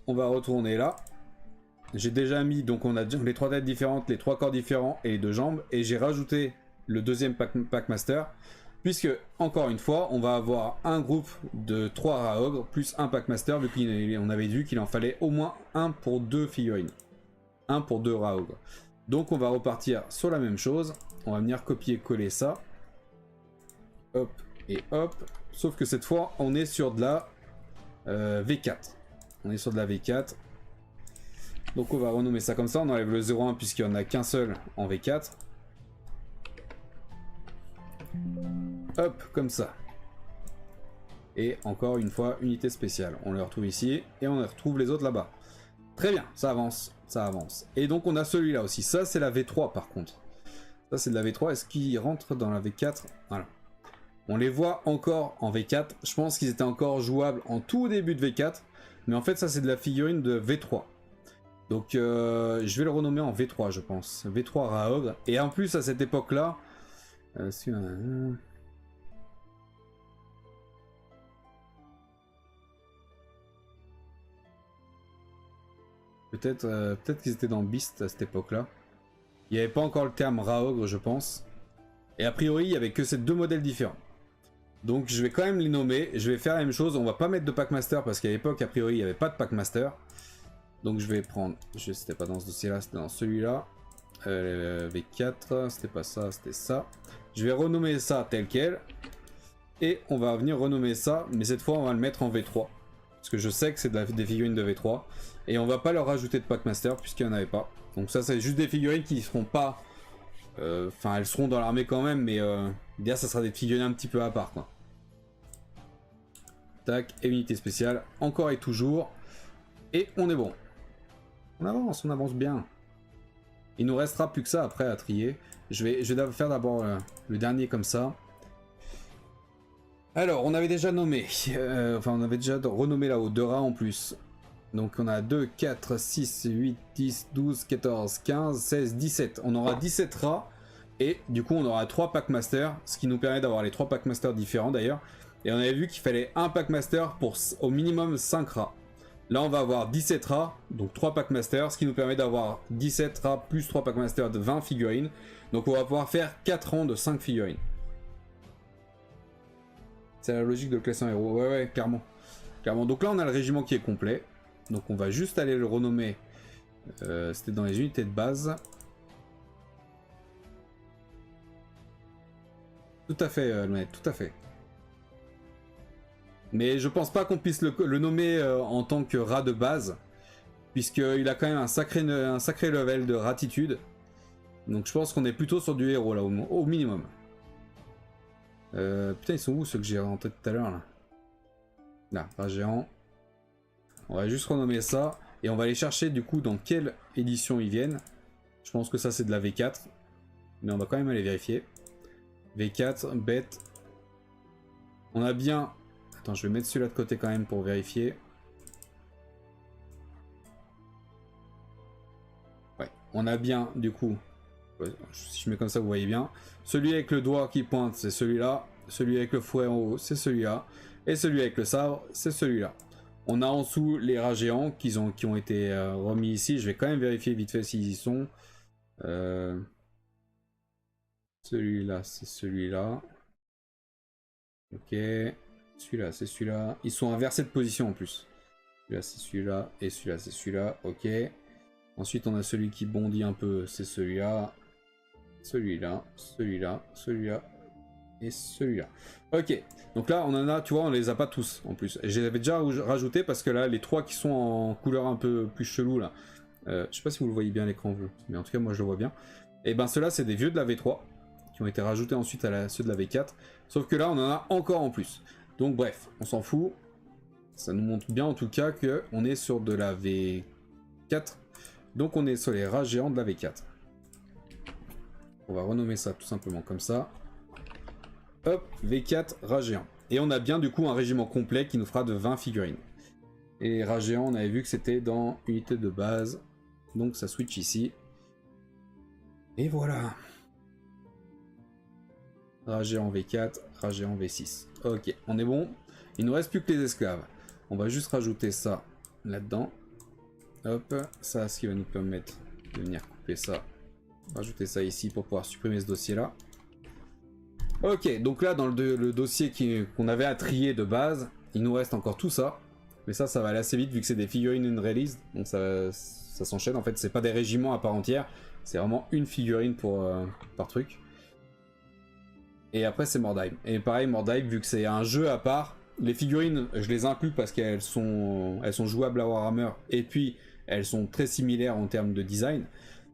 On va retourner là. J'ai déjà mis, donc on a les 3 têtes différentes, les 3 corps différents et les 2 jambes. Et j'ai rajouté le deuxième Packmaster. Puisque, encore une fois, on va avoir un groupe de 3 Raogres plus un Packmaster. Vu qu'on avait vu qu'il en fallait au moins 1 pour 2 figurines. 1 pour 2 Raogres. Donc on va repartir sur la même chose. On va venir copier-coller ça. Hop et hop. Sauf que cette fois, on est sur de la V4. On est sur de la V4. Donc on va renommer ça comme ça. On enlève le 0,1 puisqu'il n'y en a qu'un seul en V4. Hop, comme ça. Et encore une fois, unité spéciale. On les retrouve ici et on les retrouve les autres là-bas. Très bien, ça avance, ça avance. Et donc on a celui-là aussi. Ça c'est la V3 par contre. Ça c'est de la V3. Est-ce qu'il rentre dans la V4? Voilà. On les voit encore en V4. Je pense qu'ils étaient encore jouables en tout début de V4. Mais en fait ça c'est de la figurine de V3. Donc je vais le renommer en V3 je pense. V3 Raogre. Et en plus à cette époque-là... Peut-être qu'ils étaient dans Beast à cette époque-là. Il n'y avait pas encore le terme Raogre, je pense. Et a priori, il n'y avait que ces 2 modèles différents. Donc je vais quand même les nommer. Je vais faire la même chose. On va pas mettre de Packmaster parce qu'à l'époque, a priori, il n'y avait pas de Packmaster. Donc je vais prendre... C'était pas dans ce dossier-là, c'était dans celui-là. V4, c'était pas ça, c'était ça. Je vais renommer ça tel quel. Et on va venir renommer ça. Mais cette fois, on va le mettre en V3. Parce que je sais que c'est des figurines de V3. Et on va pas leur rajouter de Packmaster puisqu'il n'y en avait pas. Donc ça c'est juste des figurines qui ne seront pas... Enfin elles seront dans l'armée quand même. Mais bien ça sera des figurines un petit peu à part quoi. Tac, et unité spéciale. Encore et toujours. Et on est bon. On avance bien. Il nous restera plus que ça après à trier. Je vais faire d'abord le dernier comme ça. Alors, on avait déjà nommé, enfin on avait déjà renommé là-haut 2 rats en plus. Donc on a 2, 4, 6, 8, 10, 12, 14, 15, 16, 17. On aura 17 rats et du coup on aura 3 Packmasters, ce qui nous permet d'avoir les 3 Packmasters différents d'ailleurs. Et on avait vu qu'il fallait un Packmaster pour au minimum 5 rats. Là on va avoir 17 rats, donc 3 Packmasters, ce qui nous permet d'avoir 17 rats plus 3 Packmasters de 20 figurines. Donc on va pouvoir faire 4 rangs de 5 figurines. C'est la logique de classe en héros, ouais clairement. Donc là on a le régiment qui est complet. Donc on va juste aller le renommer. C'était dans les unités de base. Tout à fait, tout à fait. Mais je pense pas qu'on puisse le nommer en tant que rat de base. Puisqu'il a quand même un sacré level de ratitude. Donc je pense qu'on est plutôt sur du héros là, au minimum. Putain, ils sont où ceux que j'ai rentrés tout à l'heure là? Là, rat géant. On va juste renommer ça. Et on va aller chercher du coup dans quelle édition ils viennent. Je pense que ça c'est de la V4. Mais on va quand même aller vérifier. V4, bête. On a bien... Attends, je vais mettre celui-là de côté quand même pour vérifier. Ouais, on a bien du coup... Si je mets comme ça, vous voyez bien. Celui avec le doigt qui pointe, c'est celui-là. Celui avec le fouet en haut, c'est celui-là. Et celui avec le sabre, c'est celui-là. On a en dessous les rats géants qui ont été remis ici. Je vais quand même vérifier vite fait s'ils y sont. Celui-là, c'est celui-là. Ok. Celui-là, c'est celui-là. Ils sont inversés de position en plus. Celui-là, c'est celui-là. Et celui-là, c'est celui-là. Ok. Ensuite, on a celui qui bondit un peu. C'est celui-là. Celui-là. Celui-là. Celui-là. Et celui-là. Ok. Donc là, on en a, tu vois, on les a pas tous en plus. Je les avais déjà rajouté parce que là, les trois qui sont en couleur un peu plus chelou là. Je sais pas si vous le voyez bien à l'écran bleu. Mais en tout cas, moi, je le vois bien. Et ben, ceux-là, c'est des vieux de la V3 qui ont été rajoutés ensuite à ceux de la V4. Sauf que là, on en a encore en plus. Donc bref, on s'en fout. Ça nous montre bien en tout cas qu'on est sur de la V4. Donc on est sur les rats géants de la V4. On va renommer ça tout simplement comme ça. Hop, V4, rat géant. Et on a bien du coup un régiment complet qui nous fera de 20 figurines. Et rat géant, on avait vu que c'était dans unité de base. Donc ça switch ici. Et voilà. Rat géant V4, rat géant V6. Ok, on est bon. Il nous reste plus que les esclaves. On va juste rajouter ça là-dedans. Hop, ça, ce qui va nous permettre de venir couper ça. Rajouter ça ici pour pouvoir supprimer ce dossier-là. Ok, donc là, dans le dossier qu'on avait à trier de base, il nous reste encore tout ça. Mais ça va aller assez vite vu que c'est des figurines in release. Donc ça s'enchaîne. En fait, c'est pas des régiments à part entière. C'est vraiment une figurine par truc. Et après, c'est Mordheim. Et pareil, Mordheim, vu que c'est un jeu à part, les figurines, je les inclus parce qu'elles sont jouables à Warhammer. Et puis, elles sont très similaires en termes de design.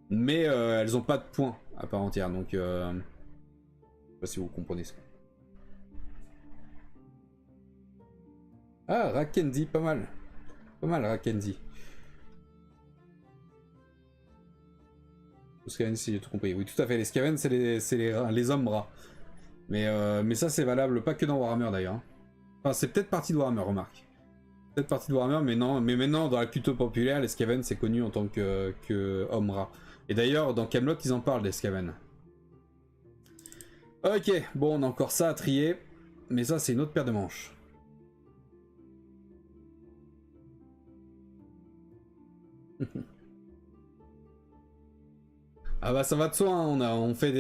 Mais elles n'ont pas de points à part entière. Donc, je sais pas si vous comprenez ça. Ah, Rakendi, pas mal. Pas mal, Rakendi. Les Skaven, si j'ai tout compris. Oui, tout à fait. Les Skaven, c'est les hommes rats. Mais ça, c'est valable pas que dans Warhammer d'ailleurs. Enfin, c'est peut-être partie de Warhammer, remarque. Peut-être partie de Warhammer, mais non. Mais maintenant, dans la culture populaire, les Skaven, c'est connu en tant que hommes rats. Et d'ailleurs, dans Camelot, ils en parlent des Skaven. Ok, bon, on a encore ça à trier. Mais ça, c'est une autre paire de manches. Ah bah ça va de soi, hein. On fait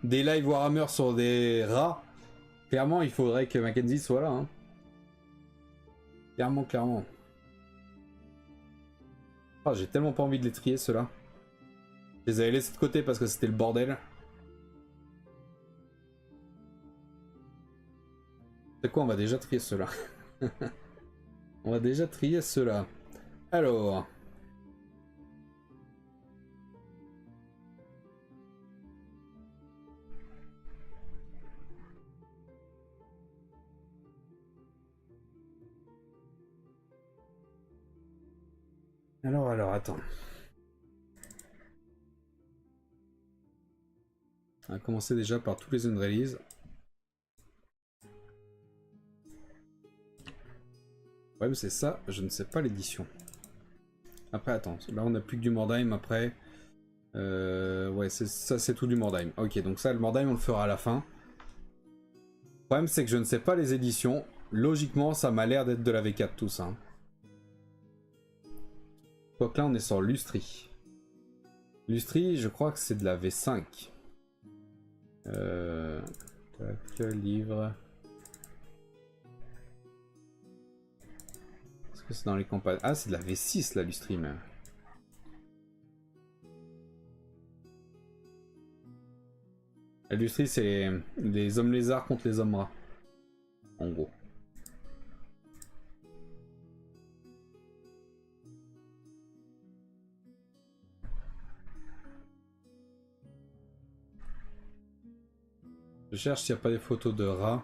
des live Warhammer sur des rats. Clairement, il faudrait que Mackenzie soit là. Hein. Clairement, clairement. Ah, j'ai tellement pas envie de les trier, ceux-là. Je les avais laissés de côté parce que c'était le bordel. C'est quoi, on va déjà trier ceux-là. On va déjà trier ceux-là. Alors... Alors, attends. On va commencer déjà par tous les unrelease. Le problème c'est ça, je ne sais pas l'édition. Après attends, là on a plus que du Mordheim après. Ouais, ça c'est tout du Mordheim. Ok, donc ça le Mordheim on le fera à la fin. Le problème c'est que je ne sais pas les éditions. Logiquement ça m'a l'air d'être de la V4 tout ça. Hein. Donc là on est sur Lustri. Lustri je crois que c'est de la V5. Tac, livre... Est-ce que c'est dans les campagnes? Ah, c'est de la V6 là, du stream. L'industrie, c'est les hommes lézards contre les hommes rats. En gros. Je cherche s'il n'y a pas des photos de rats.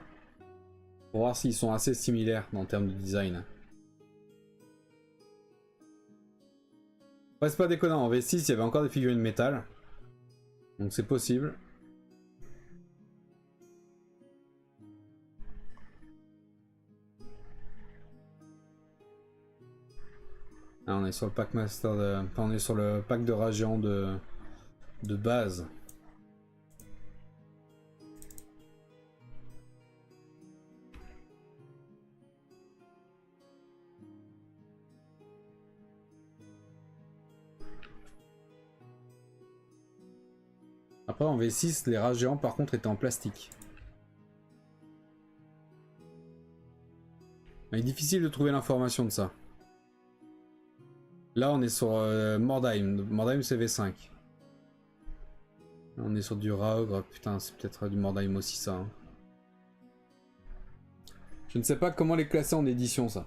Pour voir s'ils sont assez similaires en termes de design. Ouais, c'est pas déconnant. En V6, il y avait encore des figurines métal. Donc c'est possible. Ah, on est sur le pack master de... Enfin, on est sur le pack de Ragian de base. Après en V6, les races géants par contre étaient en plastique. Il est difficile de trouver l'information de ça. Là on est sur Mordheim. Mordheim c'est V5. On est sur du Raogre. Putain, c'est peut-être du Mordheim aussi ça. Hein. Je ne sais pas comment les classer en édition ça.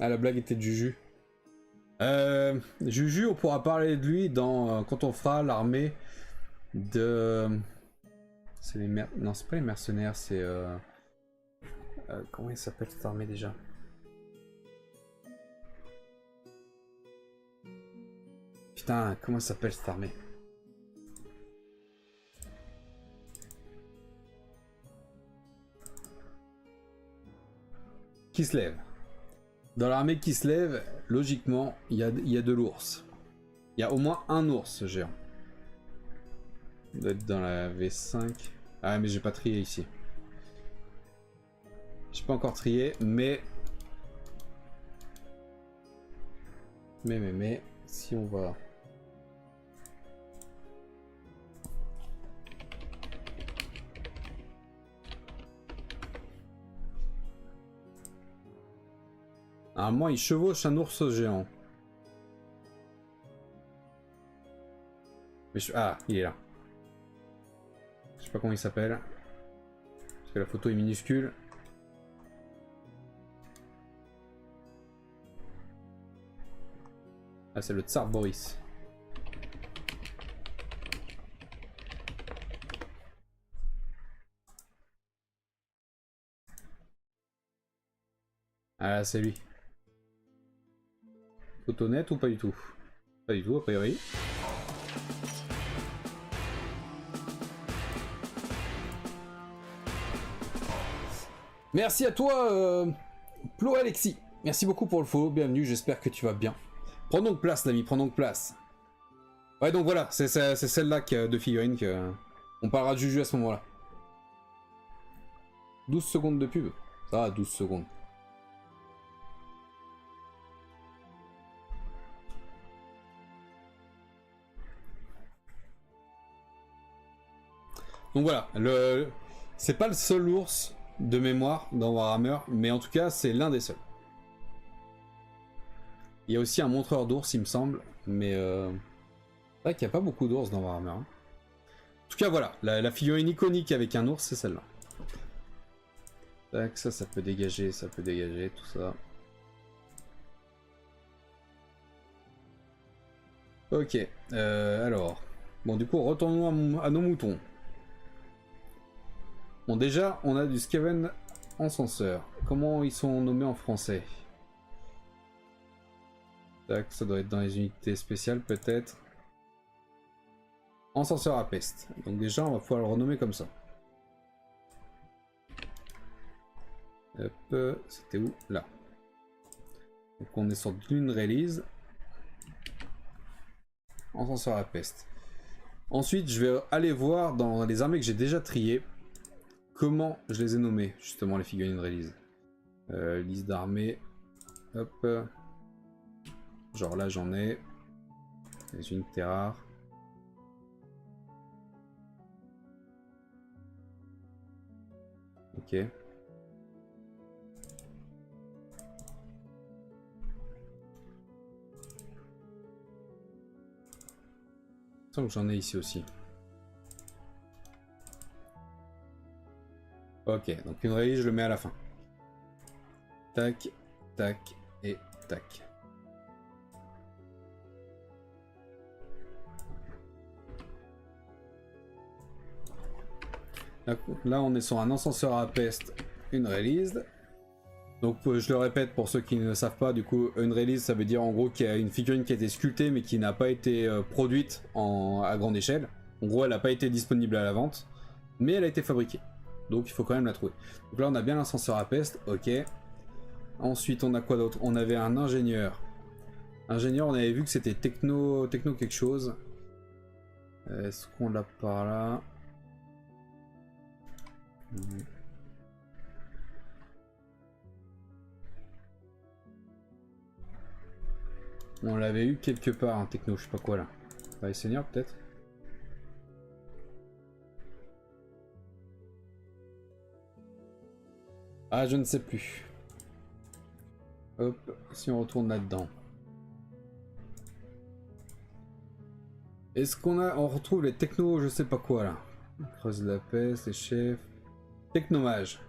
Ah, la blague était de Juju. Juju, on pourra parler de lui quand on fera l'armée de... C'est les Non, c'est pas les mercenaires, c'est... comment il s'appelle cette armée déjà? Putain, comment ça s'appelle cette armée? Qui se lève. Dans l'armée qui se lève, logiquement, il y a de l'ours. Il y a au moins un ours géant. Il doit être dans la V5. Ah mais j'ai pas trié ici. J'ai pas encore trié, mais... Mais, si on va... À un moment, il chevauche un ours géant. Mais ah, il est là. Je sais pas comment il s'appelle. Parce que la photo est minuscule. Ah, c'est le Tsar Boris. Ah, c'est lui. Photo nette ou pas du tout? Pas du tout, a priori. Merci à toi, Plo Alexis. Merci beaucoup pour le follow, bienvenue, j'espère que tu vas bien. Prends donc place, l'ami, prends donc place. Ouais, donc voilà, c'est celle-là de figurine que... On parlera de Juju à ce moment-là. 12 secondes de pub. Ça va, 12 secondes. Donc voilà, c'est pas le seul ours de mémoire dans Warhammer, mais en tout cas c'est l'un des seuls. Il y a aussi un montreur d'ours il me semble, mais c'est vrai qu'il n'y a pas beaucoup d'ours dans Warhammer. Hein. En tout cas voilà, la figurine iconique avec un ours c'est celle-là. Tac, ça peut dégager, tout ça. Ok, alors... Bon du coup retournons à nos moutons. Bon déjà, on a du Skaven encenseur. Comment ils sont nommés en français? Tac, ça doit être dans les unités spéciales peut-être. Encenseur à peste. Donc déjà, on va pouvoir le renommer comme ça. Hop, c'était où? Là. Donc on est sur une release. Encenseur à peste. Ensuite, je vais aller voir dans les armées que j'ai déjà triées. Comment je les ai nommés, justement, les figurines release. Liste d'armées. Hop. Genre là, j'en ai. Les unités rares. Ok. Il semble que j'en ai ici aussi. Ok, donc une release, je le mets à la fin. Tac, tac et tac. Là, on est sur un encenseur à peste, une release. Donc, je le répète pour ceux qui ne savent pas, du coup, une release, ça veut dire en gros qu'il y a une figurine qui a été sculptée mais qui n'a pas été produite à grande échelle. En gros, elle n'a pas été disponible à la vente, mais elle a été fabriquée. Donc, il faut quand même la trouver. Donc là, on a bien l'encenseur à peste, ok. Ensuite, on a quoi d'autre? On avait un ingénieur. Ingénieur, on avait vu que c'était techno quelque chose. Est-ce qu'on l'a par là? On l'avait eu quelque part, un techno, je sais pas quoi là. Travail senior peut-être. Ah, je ne sais plus. Hop, si on retourne là-dedans. Est-ce qu'on a... On retrouve les technos, je sais pas quoi là. Creuse de la peste, les chefs... Technomage.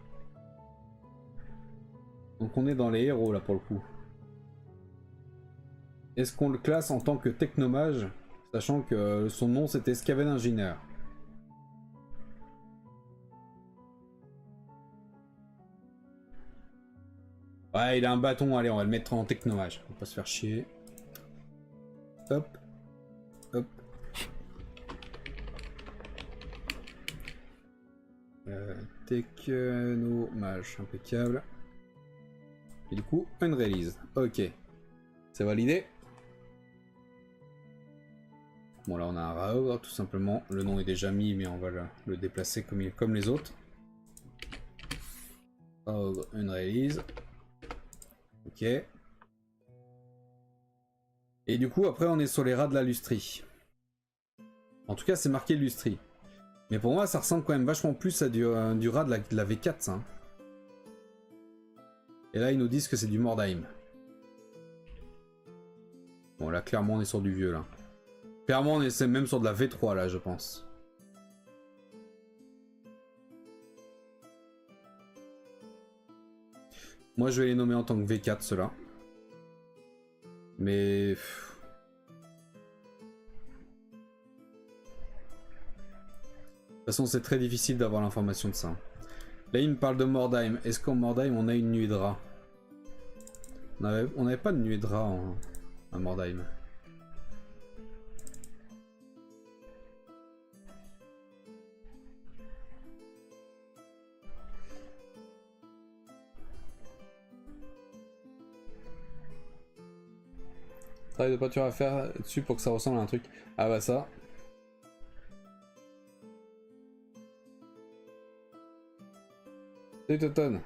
Donc on est dans les héros là pour le coup. Est-ce qu'on le classe en tant que technomage, sachant que son nom c'était Scaven Engineer. Ouais, il a un bâton, allez, on va le mettre en technomage. On va pas se faire chier. Hop. Hop. Technomage, impeccable. Et du coup, Unrelease. Ok. C'est validé. Bon, là, on a un Raogre, tout simplement. Le nom est déjà mis, mais on va le déplacer comme les autres. Raogre, Unrelease. Ok. Et du coup, après, on est sur les rats de la lustrie. En tout cas, c'est marqué lustrie. Mais pour moi, ça ressemble quand même vachement plus à du rat de la V4, ça. Et là, ils nous disent que c'est du Mordheim. Bon, là, clairement, on est sur du vieux, là. Clairement, on est même sur de la V3, là, je pense. Moi, je vais les nommer en tant que V4, ceux-là. Mais... De toute façon, c'est très difficile d'avoir l'information de ça. Là, il me parle de Mordheim. Est-ce qu'en Mordheim, on a une nuée de rats? On n'avait pas de nuée de rats à Mordheim. Travail de peinture à faire dessus pour que ça ressemble à un truc. Ah bah ça. Salut Toton.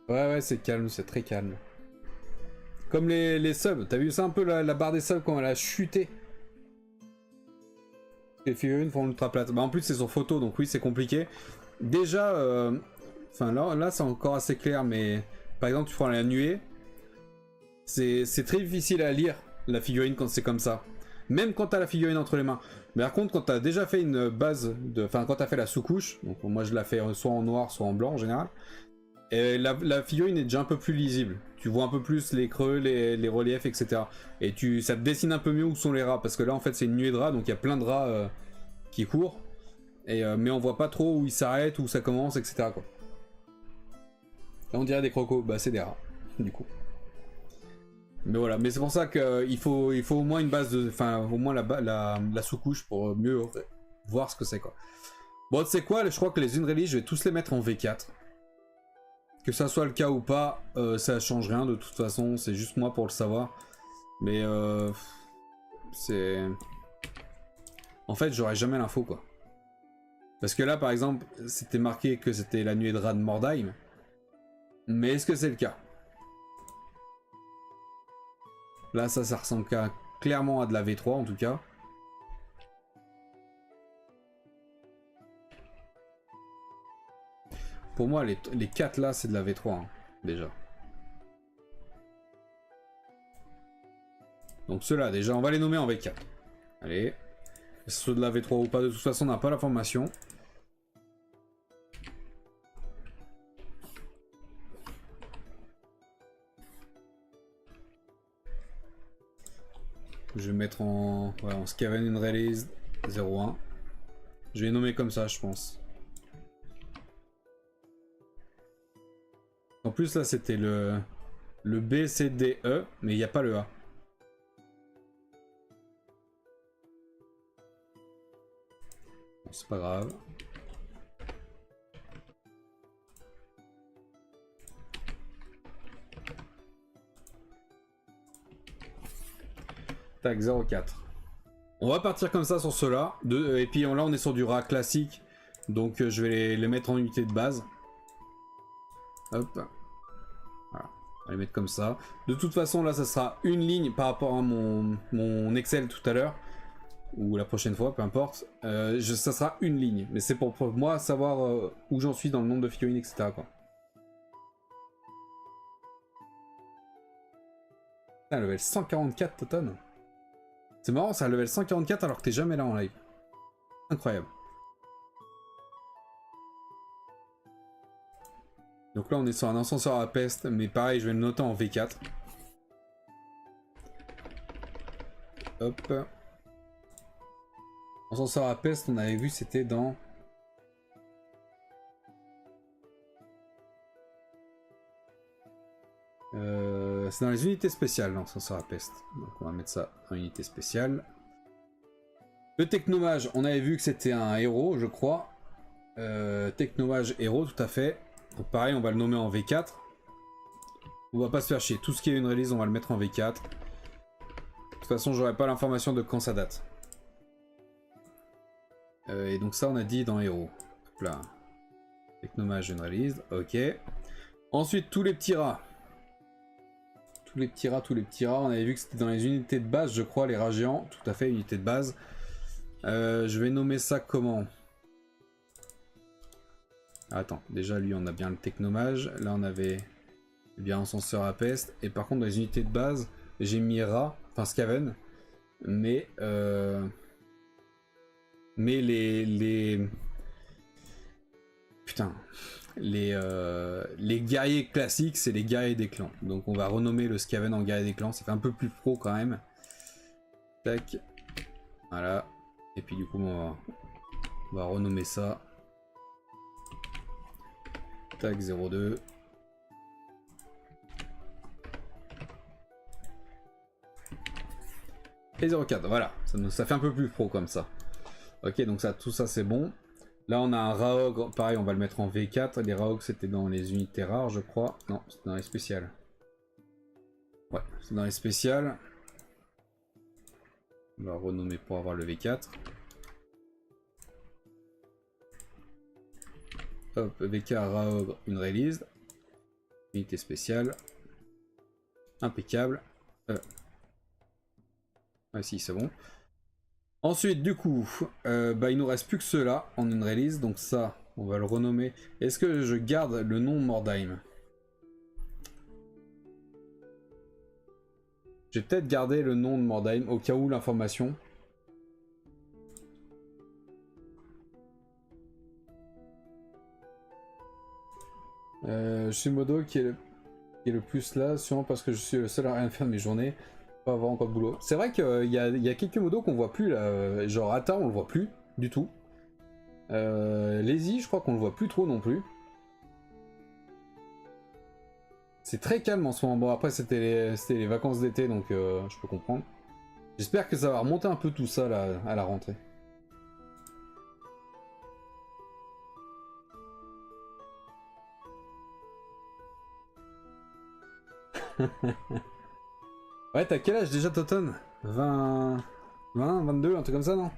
Ouais, c'est calme, c'est très calme. Comme les subs, t'as vu ça un peu la barre des subs quand elle a chuté? Les figurines font ultra plate. Bah en plus c'est sur photo, donc oui c'est compliqué. Déjà, enfin là c'est encore assez clair, mais par exemple tu prends la nuée, c'est très difficile à lire la figurine quand c'est comme ça. Même quand t'as la figurine entre les mains. Mais par contre quand t'as déjà fait une base, enfin quand t'as fait la sous-couche, donc moi je la fais soit en noir soit en blanc en général, et la figurine est déjà un peu plus lisible. Tu vois un peu plus les creux, les reliefs, etc. Et ça te dessine un peu mieux où sont les rats, parce que là en fait c'est une nuée de rats, donc il y a plein de rats qui courent, mais on voit pas trop où ils s'arrêtent, où ça commence, etc. quoi. Là on dirait des crocos, bah c'est des rats, du coup. Mais voilà, mais c'est pour ça qu'il faut au moins une base de... Enfin, au moins la sous-couche pour mieux voir ce que c'est, quoi. Bon, tu sais quoi, je crois que les Unrelease, je vais tous les mettre en V4. Que ça soit le cas ou pas, ça change rien de toute façon, c'est juste moi pour le savoir. Mais c'est... En fait, j'aurai jamais l'info, quoi. Parce que là, par exemple, c'était marqué que c'était la nuée de rats de Mordheim. Mais est-ce que c'est le cas? Là, ça ressemble clairement à de la V3 en tout cas. Pour moi, les 4 là, c'est de la V3 hein, déjà. Donc ceux-là, déjà, on va les nommer en V4. Allez. Que ce soit de la V3 ou pas, de toute façon, on n'a pas l'information. Je vais mettre en Scaven Unrelease 01. Je vais les nommer comme ça, je pense. En plus, là, c'était le B, C, D, E, mais il n'y a pas le A. Bon, c'est pas grave. Tac, 04. On va partir comme ça sur ceux-là. Et puis là, on est sur du rat classique. Donc, je vais les mettre en unité de base. Hop. Voilà. On va les mettre comme ça. De toute façon, là, ça sera une ligne par rapport à mon Excel tout à l'heure. Ou la prochaine fois, peu importe. Ça sera une ligne. Mais c'est pour moi savoir où j'en suis dans le nombre de figurines, etc. quoi. Ah, level 144 Toton. C'est marrant, ça, level 144 alors que t'es jamais là en live. Incroyable. Donc là, on est sur un ascenseur à peste, mais pareil, je vais le noter en V4. Hop. Ascenseur à peste, on avait vu, c'était dans... c'est dans les unités spéciales, l'ascenseur à peste. Donc on va mettre ça en unité spéciale. Le technomage, on avait vu que c'était un héros, je crois. Technomage héros, tout à fait. Donc pareil, on va le nommer en V4. On va pas se faire chier. Tout ce qui est une release, on va le mettre en V4. De toute façon, j'aurai pas l'information de quand ça date. Et donc ça, on a dit dans héros. Hop là. Technomage, une release. Ok. Ensuite, tous les petits rats. Tous les petits rats. On avait vu que c'était dans les unités de base, je crois, les rats géants. Tout à fait, unité de base. Je vais nommer ça comment? Attends, déjà lui on a bien le technomage, là on avait bien ascenseur à peste, et par contre dans les unités de base, j'ai mis rat, enfin Skaven, mais putain, les guerriers classiques c'est les guerriers des clans, donc on va renommer le Skaven en guerrier des clans, ça fait un peu plus pro quand même. Tac, voilà, et puis du coup on va renommer ça. Tac 02. Et 04, voilà, ça fait un peu plus pro comme ça. Ok, donc ça, tout ça c'est bon. Là on a un Raog, pareil on va le mettre en V4. Les Raog c'était dans les unités rares je crois. Non, c'est dans les spéciales. Ouais, c'est dans les spéciales. On va renommer pour avoir le V4. Hop, VK Raog, une release. Unité spéciale. Impeccable. Ah si, c'est bon. Ensuite, du coup, il nous reste plus que ceux-là en une release. Donc ça, on va le renommer. Est-ce que je garde le nom Mordheim? J'ai peut-être gardé le nom de Mordheim au cas où l'information. Je suis Modo qui est le plus là, sûrement parce que je suis le seul à rien faire de mes journées. Pas avoir encore de boulot. C'est vrai qu'il y a quelques modos qu'on voit plus là. Genre Atta, on le voit plus du tout. Lazy, je crois qu'on le voit plus trop non plus. C'est très calme en ce moment. Bon, après, c'était les vacances d'été, donc je peux comprendre. J'espère que ça va remonter un peu tout ça là, à la rentrée. Ouais, t'as quel âge déjà, Toton? 20... 22, un truc comme ça, non?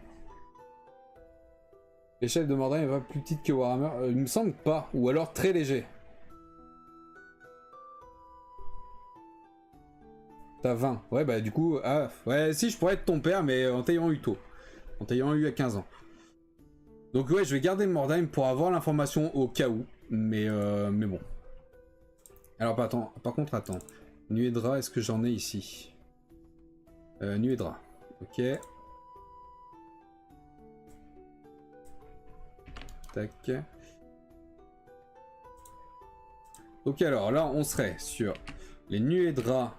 L'échelle de Mordheim est pas plus petite que Warhammer? Il me semble pas, ou alors très léger. T'as 20. Ouais, bah du coup, ah, ouais, si, je pourrais être ton père, mais en t'ayant eu tôt. En t'ayant eu à 15 ans. Donc ouais, je vais garder Mordheim pour avoir l'information au cas où, mais bon. Alors, par contre, attends. Nuedra, est-ce que j'en ai ici? Nuedra, ok. Tac. Ok, alors là, on serait sur les Nuedra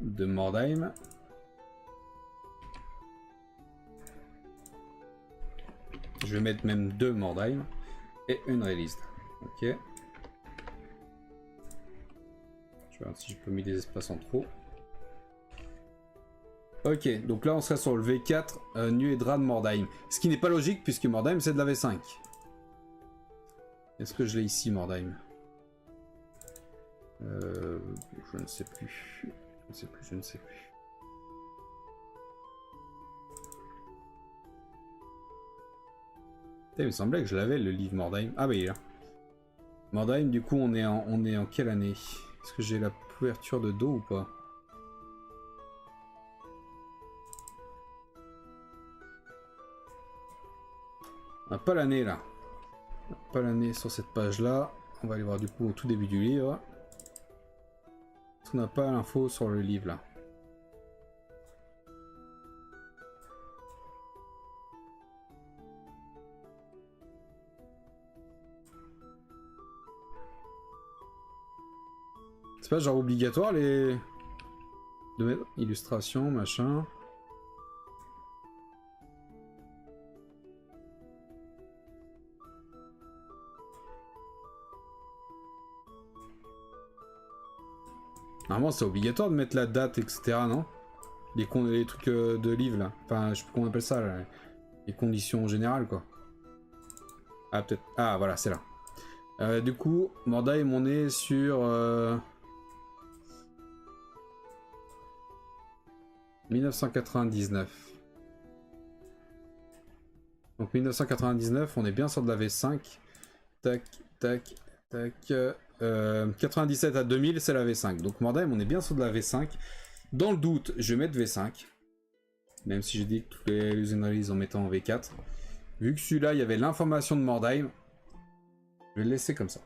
de Mordheim. Je vais mettre même 2 Mordheim et une release. Ok. Je vais voir si je peux mettre des espaces en trop. Ok, donc là on serait sur le V4 Nuedra de Mordheim. Ce qui n'est pas logique puisque Mordheim c'est de la V5. Est-ce que je l'ai ici, Mordheim? Je ne sais plus. Je ne sais plus. Il me semblait que je l'avais le livre Mordheim. Ah bah il est là. Mordheim, du coup on est en quelle année? Est-ce que j'ai la couverture de dos ou pas? On n'a pas l'année là. On n'a pas l'année sur cette page là. On va aller voir du coup au tout début du livre. Parce qu'on n'a pas l'info sur le livre là. C'est pas genre obligatoire les... de mettre illustration, machin. Normalement c'est obligatoire de mettre la date, etc. non? Les trucs de livre là. Enfin je sais plus comment on appelle ça là. Les conditions générales quoi. Ah peut-être. Ah voilà c'est là. Du coup, Mordheim on est sur... 1999. Donc 1999, on est bien sur de la V5. Tac, tac, tac. 97 à 2000, c'est la V5. Donc Mordheim, on est bien sur de la V5. Dans le doute, je vais mettre V5. Même si j'ai dit que tous les usines release en mettant en V4. Vu que celui-là, il y avait l'information de Mordheim, je vais le laisser comme ça.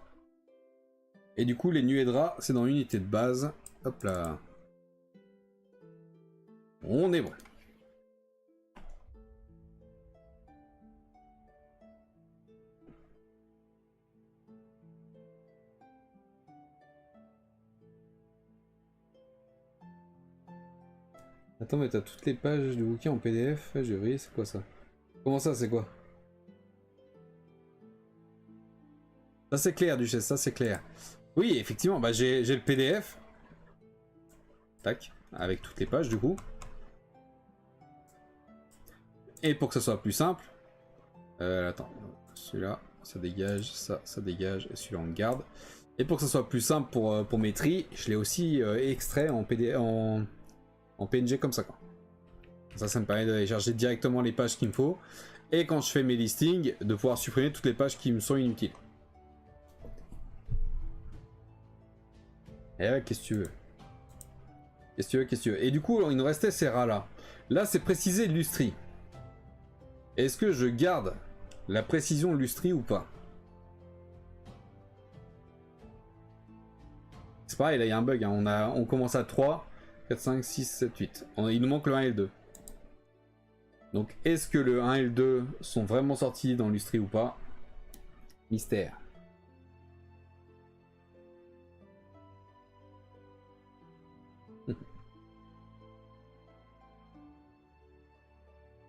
Et du coup, les nuées de rats, c'est dans l'unité de base. Hop là. On est bon. Attends, mais t'as toutes les pages du bouquin en PDF? J'ai oublié, c'est quoi ça? Comment ça, c'est quoi? Ça c'est clair, Duchesse, ça c'est clair. Oui, effectivement, bah j'ai le PDF. Tac, avec toutes les pages du coup. Et pour que ça soit plus simple, attends, celui-là, ça dégage, ça dégage, et celui-là on le garde. Et pour que ça soit plus simple pour mes tris, je l'ai aussi extrait en PDF, en PNG comme ça quoi. Ça me permet d'aller chercher directement les pages qu'il me faut. Et quand je fais mes listings, de pouvoir supprimer toutes les pages qui me sont inutiles. Et ouais, qu'est-ce que tu veux? Qu'est-ce que tu veux? Et du coup, il nous restait ces rats là. Là, c'est précisé Lustri. Est-ce que je garde la précision Lustri ou pas? C'est pareil, là il y a un bug, hein. On commence à 3, 4, 5, 6, 7, 8. Il nous manque le 1 et le 2. Donc est-ce que le 1 et le 2 sont vraiment sortis dans Lustri ou pas? Mystère.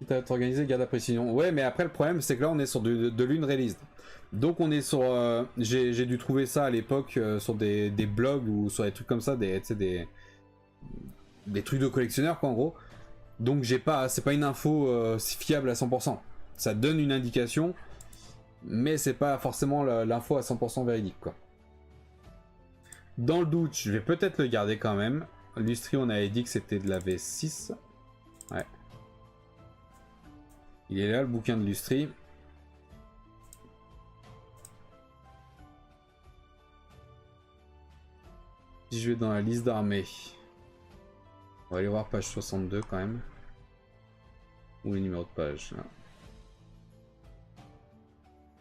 T'as organisé, garde la précision. Ouais, mais après le problème c'est que là on est sur de l'une release. Donc on est sur... j'ai dû trouver ça à l'époque sur des blogs ou sur des trucs comme ça, des trucs de collectionneurs quoi en gros. Donc j'ai pas, c'est pas une info fiable à 100%. Ça donne une indication, mais c'est pas forcément l'info à 100% véridique quoi. Dans le doute, je vais peut-être le garder quand même. Lustri, on avait dit que c'était de la V6. Ouais. Il est là le bouquin de Lustri. Si je vais dans la liste d'armées, on va aller voir page 62 quand même. Ou le numéro de page. Là.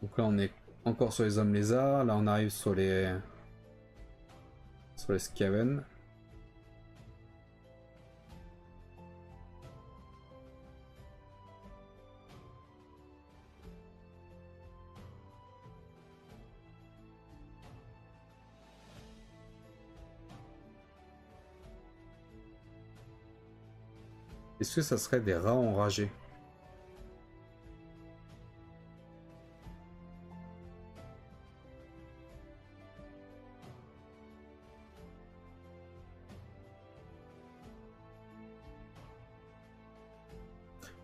Donc là on est encore sur les hommes lézards. Là on arrive sur les Skaven. Est-ce que ça serait des rats enragés?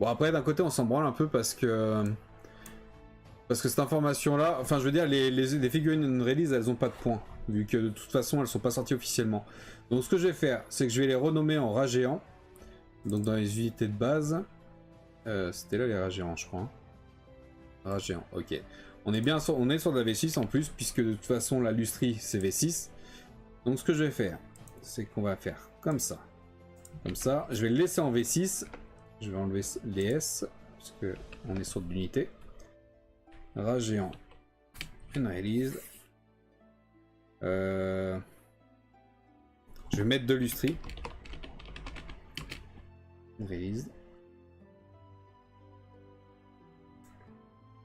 Bon après d'un côté on s'en branle un peu parce que cette information là, enfin je veux dire les figurines release elles ont pas de points vu que de toute façon elles sont pas sorties officiellement. Donc ce que je vais faire c'est que je vais les renommer en rats géants. Donc dans les unités de base, c'était là les rats géants je crois. Hein. Rats géants, ok. On est sur de la V6 en plus puisque de toute façon la Lustri c'est V6. Donc ce que je vais faire c'est qu'on va faire comme ça. Comme ça, je vais le laisser en V6. Je vais enlever les S, parce que on est sur de l'unité. Rage géant. Unreleased. Je vais mettre de l'Ustrie. Unreleased.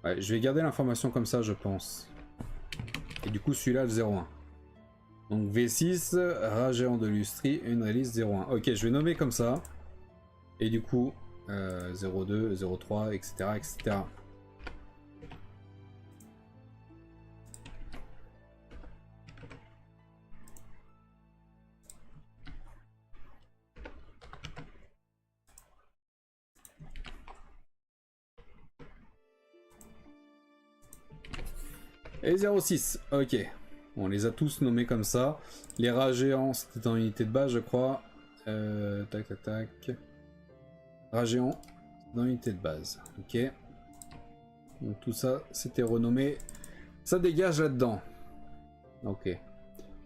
Ouais, je vais garder l'information comme ça, je pense. Et du coup, celui-là, le 0,1. Donc V6, rage géant de l'Ustrie, Unreleased 0,1. Ok, je vais nommer comme ça. Et du coup, 0,2, 0,3, etc., etc. Et 0,6, ok. On les a tous nommés comme ça. Les rats géants, c'était en unité de base, je crois. Tac, tac, tac. Rats géants, dans unité de base. Ok. Donc tout ça, c'était renommé. Ça dégage là-dedans. Ok.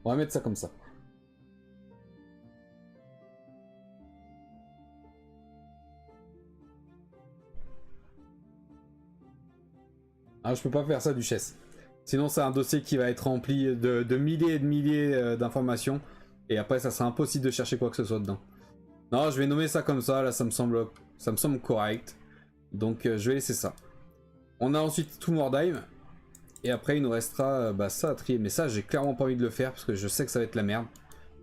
On va mettre ça comme ça. Ah, je peux pas faire ça, duchesse. Sinon, c'est un dossier qui va être rempli de milliers et de milliers d'informations. Et après, ça sera impossible de chercher quoi que ce soit dedans. Non, je vais nommer ça comme ça. Là, ça me semble correct. Donc, je vais laisser ça. On a ensuite tout Mordheim. Et après, il nous restera ça à trier. Mais ça, j'ai clairement pas envie de le faire parce que je sais que ça va être la merde.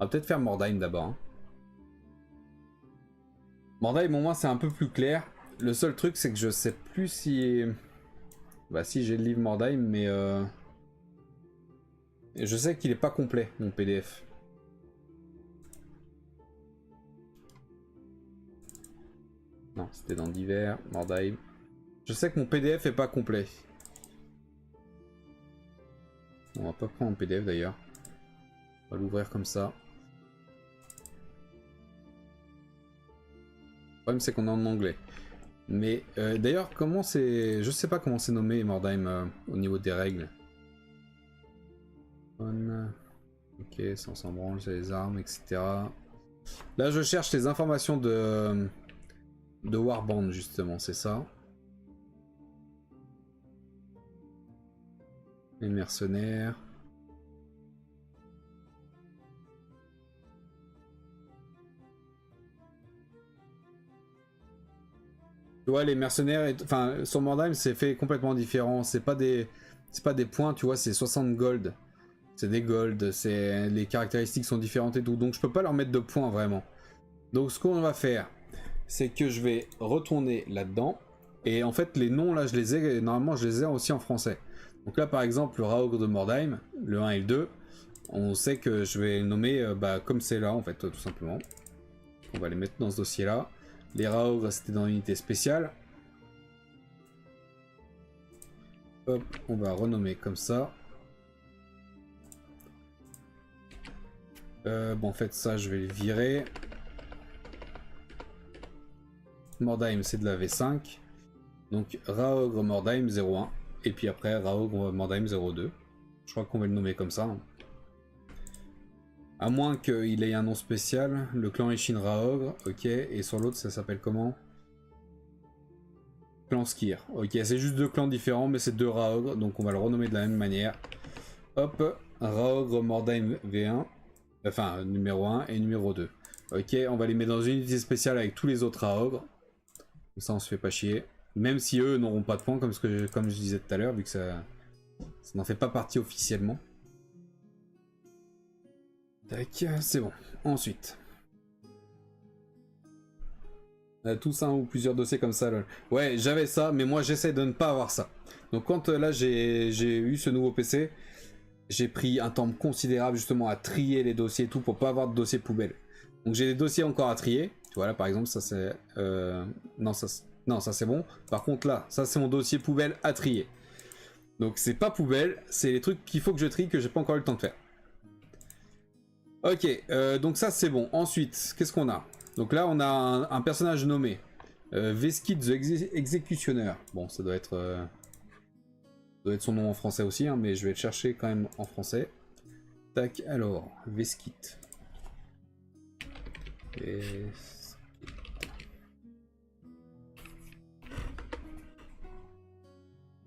On va peut-être faire Mordheim d'abord. Hein. Mordheim, au moins, c'est un peu plus clair. Le seul truc, c'est que je sais plus si... Bah si, j'ai le livre Mordheim, mais... Je sais qu'il est pas complet, mon PDF. Non, c'était dans divers, Mordheim. Je sais que mon PDF est pas complet. On va pas prendre un PDF d'ailleurs. On va l'ouvrir comme ça. Le problème c'est qu'on est en anglais. Mais d'ailleurs, comment c'est... Je sais pas comment c'est nommé Mordheim au niveau des règles. Ok, ça on s'en branle, j'ai les armes, etc. Là je cherche les informations de Warband justement, c'est ça. Les mercenaires. Tu vois, les mercenaires, enfin, sur Mordheim, c'est fait complètement différent. C'est pas des points, tu vois, c'est 60 gold. C'est des gold, les caractéristiques sont différentes et tout. Donc je peux pas leur mettre de points vraiment. Donc ce qu'on va faire, c'est que je vais retourner là-dedans. Et en fait, les noms là, normalement, je les ai aussi en français. Donc là, par exemple, le Raogre de Mordheim, le 1 et le 2, on sait que je vais le nommer comme c'est là, en fait, tout simplement. On va les mettre dans ce dossier-là. Les Raogres, c'était dans l'unité spéciale. Hop, on va renommer comme ça. Bon, en fait, ça, je vais le virer. Mordheim, c'est de la V5. Donc, Raogre Mordheim 0,1. Et puis après, Raogre Mordheim 0,2. Je crois qu'on va le nommer comme ça. Hein. À moins qu'il ait un nom spécial. Le clan Ishin Raogre. Ok. Et sur l'autre, ça s'appelle comment? Clan Skir. Ok, c'est juste deux clans différents, mais c'est deux Raogres. Donc on va le renommer de la même manière. Hop. Raogre Mordheim V1. Enfin, numéro 1 et numéro 2. Ok, on va les mettre dans une unité spéciale avec tous les autres Raogres. Comme ça, on se fait pas chier. Même si eux n'auront pas de points, comme je disais tout à l'heure, vu que ça n'en fait pas partie officiellement. Tac, c'est bon. Ensuite. On a tous un ou plusieurs dossiers comme ça. Là. Ouais, j'avais ça, mais moi j'essaie de ne pas avoir ça. Donc quand là j'ai eu ce nouveau PC, j'ai pris un temps considérable justement à trier les dossiers et tout pour pas avoir de dossiers poubelle. Donc j'ai des dossiers encore à trier. Tu vois là par exemple ça c'est... Non ça c'est bon. Par contre là, ça c'est mon dossier poubelle à trier. Donc c'est pas poubelle, c'est les trucs qu'il faut que je trie que j'ai pas encore eu le temps de faire. Ok, donc ça c'est bon. Ensuite, qu'est-ce qu'on a? Donc là on a un personnage nommé Veskid the Exécutionneur. Bon ça doit être son nom en français aussi, hein, mais je vais le chercher quand même en français. Tac, alors, Veskid. Et...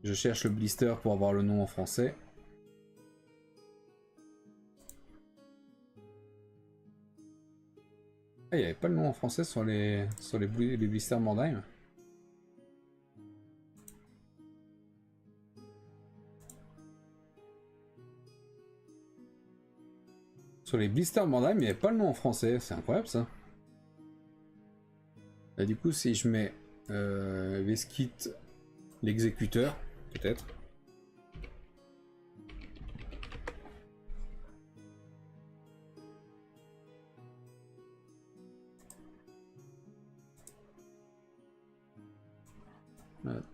Je cherche le blister pour avoir le nom en français. Ah, il n'y avait pas le nom en français sur les blisters Mordheim. Sur les blisters Mordheim, il n'y avait pas le nom en français. C'est incroyable ça. Là, du coup, si je mets Veskit, l'exécuteur, peut-être.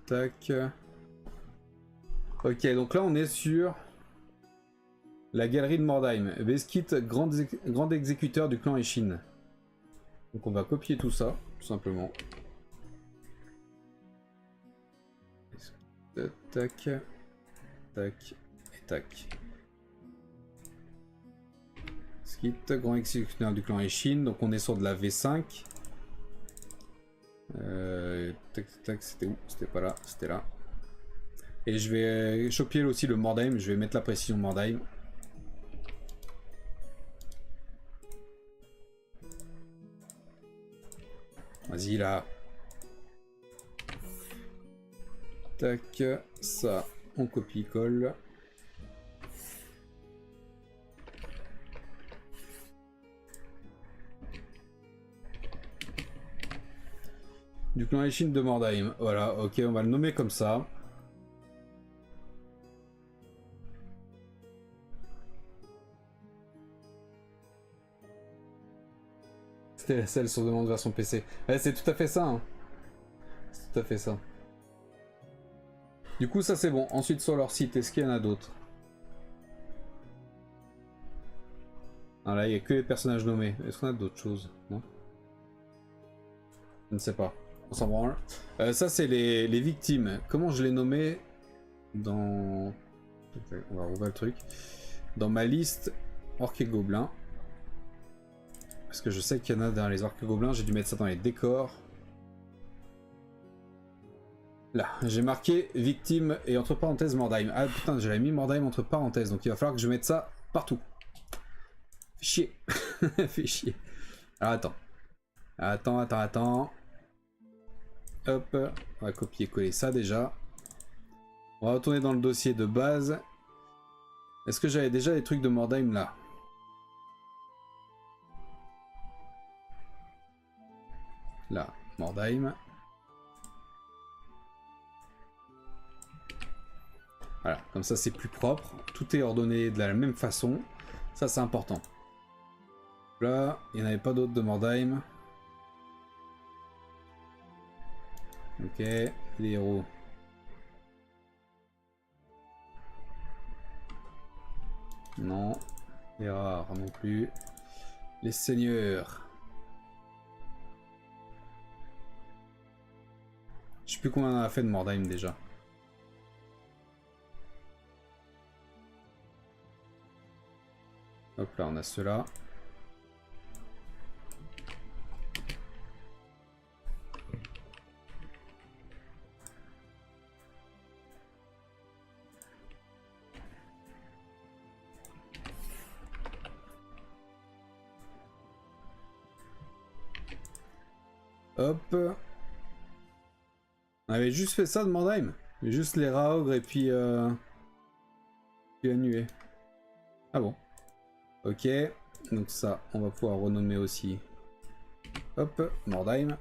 Tac. Ok, donc là on est sur la galerie de Mordheim. Veskit, grand exécuteur du clan Eshin. Donc on va copier tout ça, tout simplement. Tac, tac et tac. Veskit, grand exécuteur du clan Eshin. Donc on est sur de la V5. Tac, tac, c'était où? C'était pas là, c'était là. Et je vais choper aussi le Mordheim, je vais mettre la précision Mordheim. Vas-y là. Tac, ça, on copie-colle. Du clan Eshin de Mordheim. Voilà, ok, on va le nommer comme ça. C'était celle sur demande version PC. Ouais, c'est tout à fait ça. Hein. C'est tout à fait ça. Du coup, ça c'est bon. Ensuite, sur leur site, est-ce qu'il y en a d'autres? Ah là, il n'y a que les personnages nommés. Est-ce qu'on a d'autres choses? Non? Je ne sais pas. On s'en branle. Ça, c'est les victimes. Comment je les nommais dans... On va rouvrir le truc. Dans ma liste orques et gobelins. Parce que je sais qu'il y en a dans les orques et gobelins. J'ai dû mettre ça dans les décors. Là, j'ai marqué victime et entre parenthèses Mordheim. Ah putain, j'avais mis Mordheim entre parenthèses. Donc il va falloir que je mette ça partout. Fais chier. Fais chier. Alors attends. Hop, on va copier-coller ça déjà. On va retourner dans le dossier de base. Est-ce que j'avais déjà les trucs de Mordheim là? Là, Mordheim. Voilà, comme ça c'est plus propre. Tout est ordonné de la même façon. Ça c'est important. Là, il n'y en avait pas d'autres de Mordheim. Ok, les héros. Non. Les rares non plus. Les seigneurs. Je sais plus combien on a fait de Mordheim déjà. Hop là, on a ceux-là. Hop. On avait juste fait ça de Mordheim. Juste les Raogres et puis la nuée. Ah bon. Ok. Donc ça, on va pouvoir renommer aussi. Hop, Mordheim.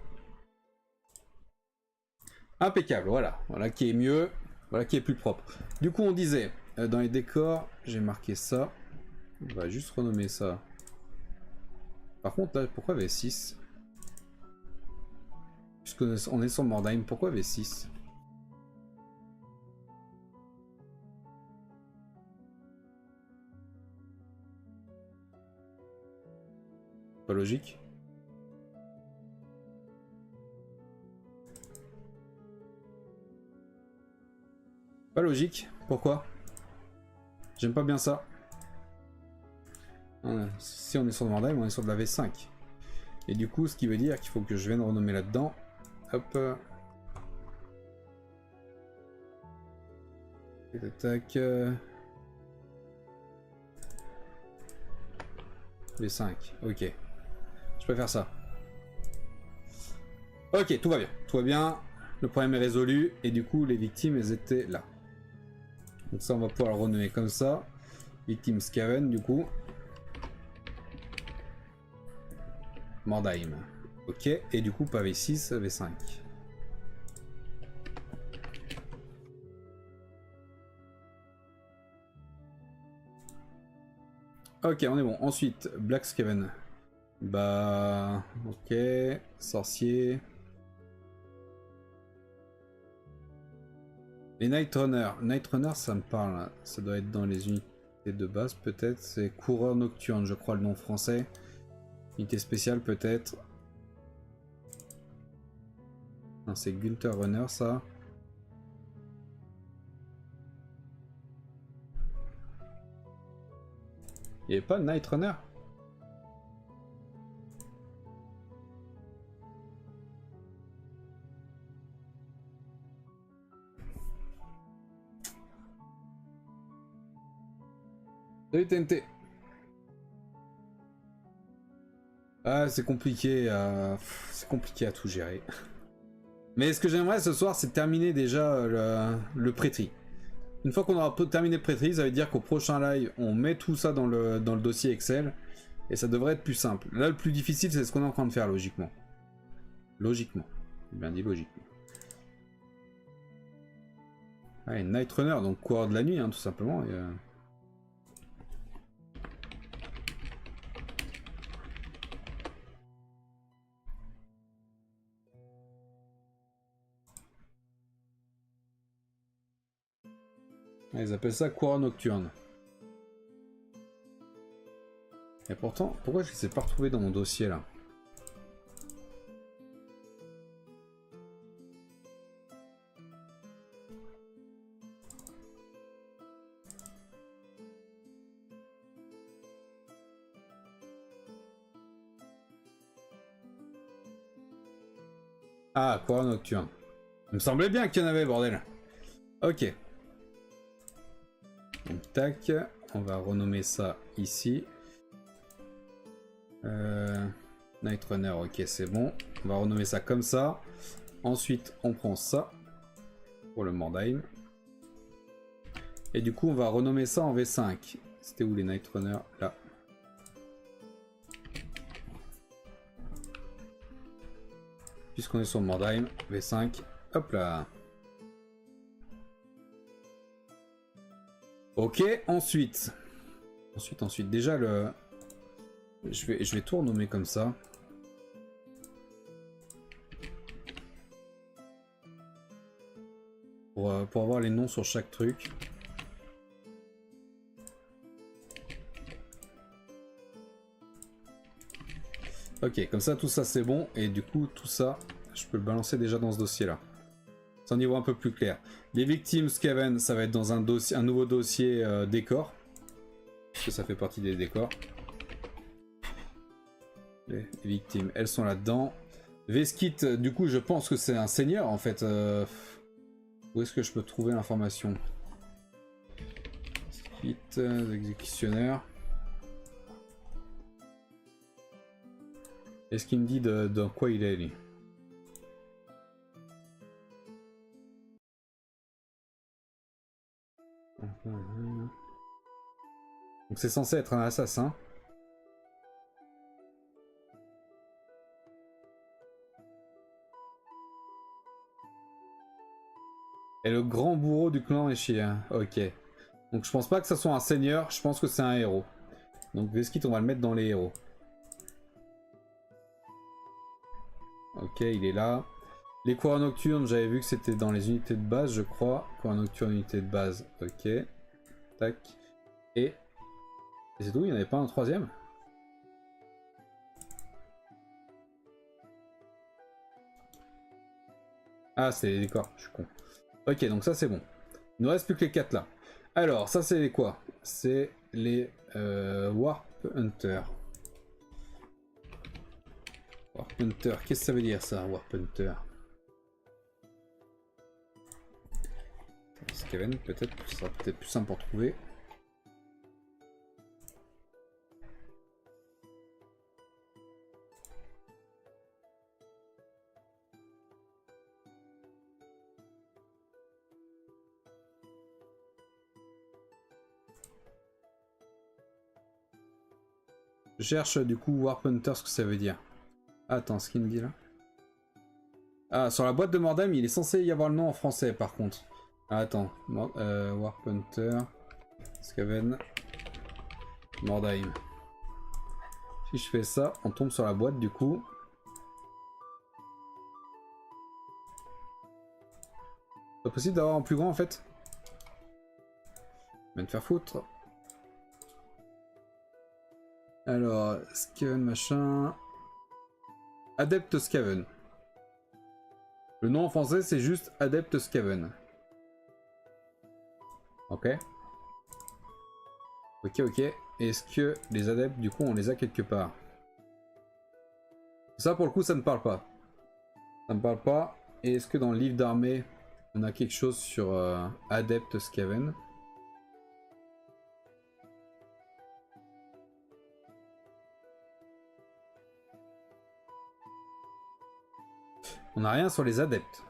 Impeccable, voilà. Voilà qui est mieux. Voilà qui est plus propre. Du coup, on disait, dans les décors, j'ai marqué ça. On va juste renommer ça. Par contre, là, pourquoi V6? Puisqu'on est sur Mordheim, pourquoi V6? Pas logique. Pas logique. Pourquoi? J'aime pas bien ça. Si on est sur Mordheim, on est sur de la V5. Et du coup, ce qui veut dire qu'il faut que je vienne renommer là-dedans. Hop. Attaque. Les 5. Ok. Je peux faire ça. Ok, tout va bien. Tout va bien. Le problème est résolu. Et du coup, les victimes, elles étaient là. Donc ça, on va pouvoir le renommer comme ça. Victime Skaven, du coup. Mordheim. Ok. Et du coup, pas V6, V5. Ok, on est bon. Ensuite, Black Skaven. Bah... Ok. Sorcier. Les Night Runner. Night Runner, ça me parle. Ça doit être dans les unités de base, peut-être. C'est Coureur Nocturne, je crois, le nom français. Unité spéciale, peut-être. Non, c'est Gunther Runner, ça. Il n'y avait pas de Night Runner? Salut TNT. Ah, c'est compliqué à tout gérer. Mais ce que j'aimerais ce soir, c'est terminer déjà le prêtris. Une fois qu'on aura terminé le prêtris, ça veut dire qu'au prochain live, on met tout ça dans le dossier Excel. Et ça devrait être plus simple. Là, le plus difficile, c'est ce qu'on est en train de faire, logiquement. Logiquement. J'ai bien dit logiquement. Allez, Night Runner, donc coureur de la nuit, hein, tout simplement. Et, ils appellent ça coureur nocturne. Et pourtant, pourquoi je ne les ai pas retrouvés dans mon dossier là? Ah, coureur nocturne. Il me semblait bien qu'il y en avait, bordel. Ok. Donc, tac. On va renommer ça ici. Night Runner, ok, c'est bon. On va renommer ça comme ça. Ensuite, on prend ça pour le Mordheim. Et du coup, on va renommer ça en V5. C'était où les Night Runners? Là. Puisqu'on est sur le Mordheim, V5. Hop là. Ok, ensuite. Ensuite. Déjà, le... Je vais tout renommer comme ça. Pour avoir les noms sur chaque truc. Ok, comme ça, tout ça c'est bon. Et du coup, tout ça, je peux le balancer déjà dans ce dossier-là. C'est un niveau un peu plus clair. Les victimes Skaven, ça va être dans un nouveau dossier décor. Parce que ça fait partie des décors. Les victimes, elles sont là-dedans. Veskit, du coup, je pense que c'est un seigneur en fait. Où est-ce que je peux trouver l'information? Veskit, exécutionnaire. Est-ce qu'il me dit de quoi il est lui? Donc c'est censé être un assassin. Et le grand bourreau du clan Eshia. Ok. Donc je pense pas que ça soit un seigneur, je pense que c'est un héros. Donc Veskit, on va le mettre dans les héros. Ok, il est là. Les coureurs nocturnes, j'avais vu que c'était dans les unités de base, je crois. Coureurs nocturnes, unité de base. Ok. Tac. Et c'est tout, il n'y en avait pas un troisième? Ah, c'est les décors, je suis con. Ok, donc ça c'est bon. Il ne reste plus que les 4 là. Alors, ça c'est les quoi? C'est les Warp Hunter. Warpunter, qu'est-ce que ça veut dire ça, Warpunter? Skaven, peut-être, ce sera peut-être plus simple pour trouver. Je cherche du coup Warpunter, ce que ça veut dire. Ah, attends, ce qu'il me dit là. Ah, sur la boîte de Mordheim, il est censé y avoir le nom en français par contre. Ah, attends, Warpunter, Skaven, Mordheim. Si je fais ça, on tombe sur la boîte du coup. C'est possible d'avoir en plus grand en fait. Je vais me faire foutre. Alors, Skaven machin. Adepte Skaven. Le nom en français c'est juste Adepte Skaven. Ok. Ok. Est-ce que les adeptes du coup on les a quelque part? Ça pour le coup ça ne parle pas. Ça ne parle pas. Et est-ce que dans le livre d'armée on a quelque chose sur Adepte Skaven? On n'a rien sur les adeptes.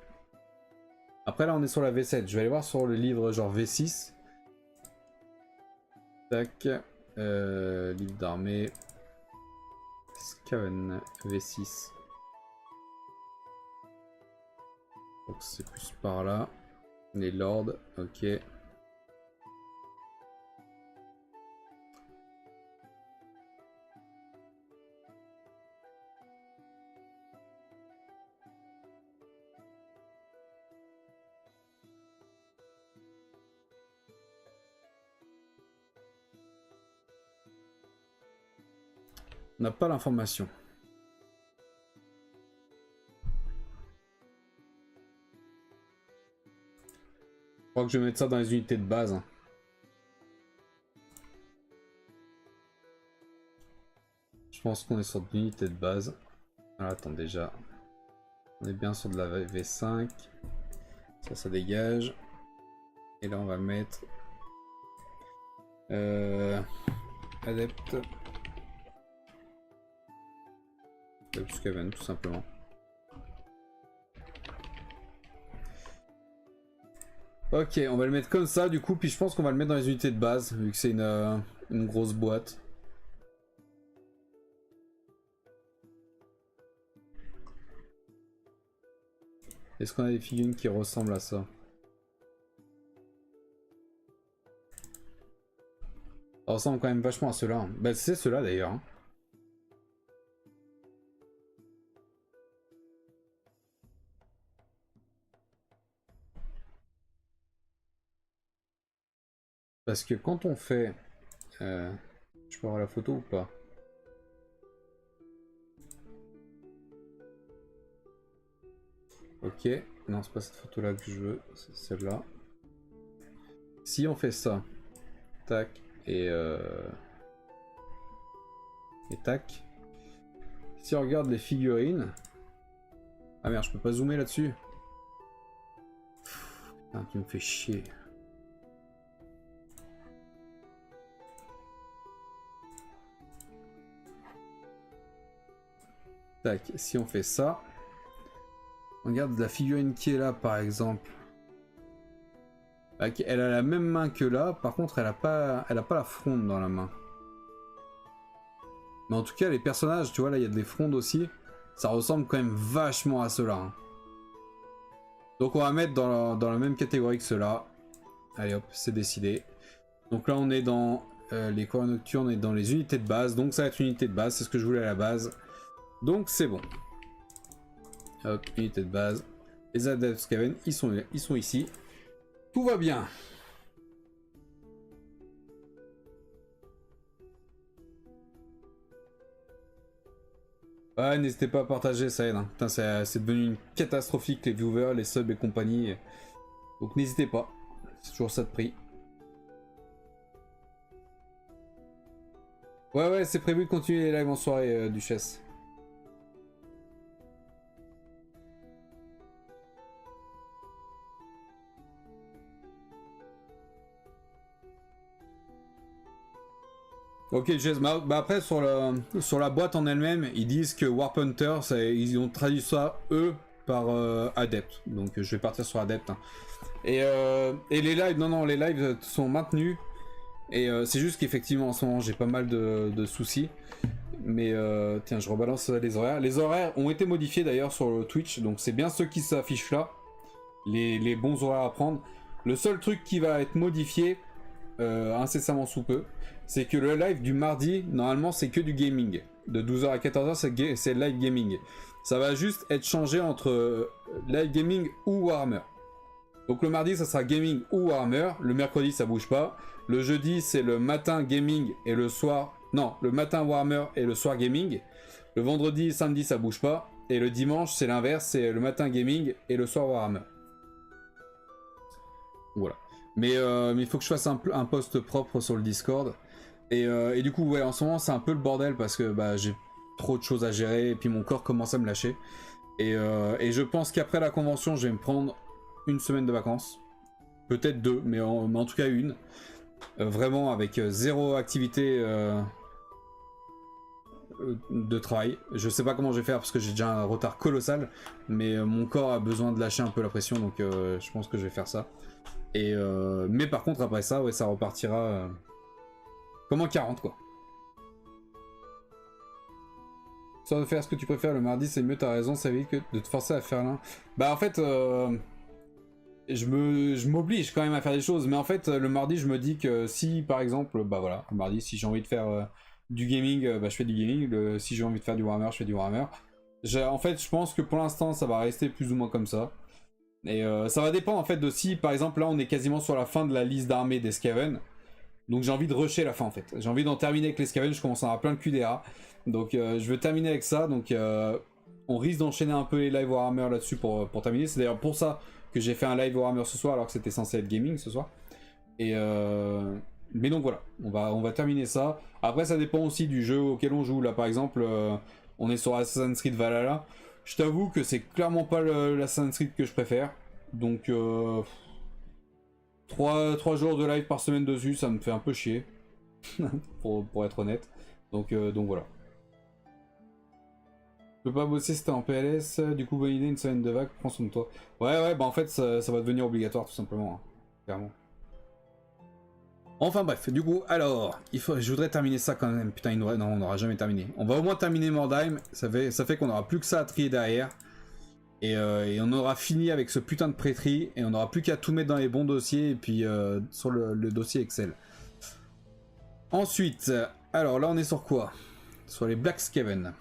Après là on est sur la V7. Je vais aller voir sur le livre genre V6. Tac. Livre d'armée. Skaven V6. Donc c'est plus par là. Les lords. Ok. On n'a pas l'information. Je crois que je vais mettre ça dans les unités de base. Hein. Je pense qu'on est sur de l'unité de base. Alors attends déjà. On est bien sur de la V5. Ça dégage. Et là on va mettre... Adepte. Skaven tout simplement. Ok, on va le mettre comme ça du coup, puis je pense qu'on va le mettre dans les unités de base, vu que c'est une grosse boîte. Est-ce qu'on a des figurines qui ressemblent à ça? Ça ressemble quand même vachement à ceux-là. Hein. Bah c'est ceux-là d'ailleurs. Hein. Parce que quand on fait... je peux avoir la photo ou pas? Ok, non c'est pas cette photo là que je veux, c'est celle-là. Si on fait ça, tac, et tac. Si on regarde les figurines... Ah merde, je peux pas zoomer là-dessus. Putain, tu me fais chier. Tac, si on fait ça, on regarde la figurine qui est là par exemple. Elle a la même main que là, par contre elle a pas la fronde dans la main. Mais en tout cas les personnages, tu vois là il y a des frondes aussi, ça ressemble quand même vachement à ceux-là. Hein. Donc on va mettre dans la même catégorie que ceux-là. Allez hop, c'est décidé. Donc là on est dans les coureurs nocturnes et dans les unités de base, donc ça va être une unité de base, c'est ce que je voulais à la base. Donc c'est bon. Hop, unité de base. Les adeptes Skaven, ils sont ici. Tout va bien. Ouais, n'hésitez pas à partager, ça aide. Hein. Putain, c'est devenu une catastrophique les viewers, les subs et compagnie. Donc n'hésitez pas. C'est toujours ça de prix. Ouais, c'est prévu de continuer les lives en soirée, Duchesse. Ok, Jess, bah après sur la boîte en elle-même, ils disent que Warp Hunter, ils ont traduit ça eux par Adept. Donc je vais partir sur Adept. Hein. Et les lives, non, les lives sont maintenus. Et c'est juste qu'effectivement en ce moment j'ai pas mal de soucis. Mais tiens, je rebalance les horaires. Les horaires ont été modifiés d'ailleurs sur le Twitch, donc c'est bien ceux qui s'affichent là. Les bons horaires à prendre. Le seul truc qui va être modifié incessamment sous peu, c'est que le live du mardi, normalement c'est que du gaming. De 12h à 14h c'est live gaming. Ça va juste être changé entre live gaming ou Warhammer. Donc le mardi ça sera gaming ou Warhammer, le mercredi ça bouge pas, le jeudi c'est le matin gaming et le soir... Non, le matin Warhammer et le soir gaming, le vendredi et samedi ça bouge pas, et le dimanche c'est l'inverse, c'est le matin gaming et le soir Warhammer. Voilà. Mais il faut que je fasse un post propre sur le Discord. Et du coup, ouais, en ce moment, c'est un peu le bordel parce que bah, j'ai trop de choses à gérer et puis mon corps commence à me lâcher. Et je pense qu'après la convention, je vais me prendre une semaine de vacances. Peut-être deux, mais en tout cas une. Vraiment avec zéro activité de travail. Je sais pas comment je vais faire parce que j'ai déjà un retard colossal. Mais mon corps a besoin de lâcher un peu la pression, donc je pense que je vais faire ça. Mais par contre, après ça, ouais, ça repartira comme en 40, quoi. Sans de faire ce que tu préfères le mardi, c'est mieux, t'as raison, ça évite que de te forcer à faire l'un. Bah, en fait, je m'oblige quand même à faire des choses, mais en fait, le mardi, je me dis que si, par exemple, bah voilà, le mardi, si j'ai envie de faire du gaming, bah je fais du gaming. Si j'ai envie de faire du Warhammer, je fais du Warhammer. En fait, je pense que pour l'instant, ça va rester plus ou moins comme ça. Et ça va dépendre en fait de si, par exemple, là on est quasiment sur la fin de la liste d'armées des Skaven. Donc j'ai envie de rusher la fin en fait. J'ai envie d'en terminer avec les Skaven, je commence à avoir plein de QDA. Donc je veux terminer avec ça. Donc on risque d'enchaîner un peu les live Warhammer là-dessus pour terminer. C'est d'ailleurs pour ça que j'ai fait un live Warhammer ce soir alors que c'était censé être gaming ce soir. Mais donc voilà, on va terminer ça. Après ça dépend aussi du jeu auquel on joue. Là par exemple, on est sur Assassin's Creed Valhalla. Je t'avoue que c'est clairement pas l'Assassin's Creed que je préfère. Donc 3 jours de live par semaine dessus, ça me fait un peu chier. pour être honnête. Donc voilà. Je peux pas bosser si t'es en PLS, du coup bonne idée, une semaine de vague, prends soin de toi. Ouais, bah en fait ça va devenir obligatoire tout simplement. Hein, clairement. Enfin bref, du coup, alors, je voudrais terminer ça quand même. Putain, non, on n'aura jamais terminé. On va au moins terminer Mordheim. Ça fait qu'on aura plus que ça à trier derrière. Et on aura fini avec ce putain de prêtrie. Et on n'aura plus qu'à tout mettre dans les bons dossiers. Et puis sur le dossier Excel. Ensuite, alors là on est sur quoi? Sur les Black Skaven.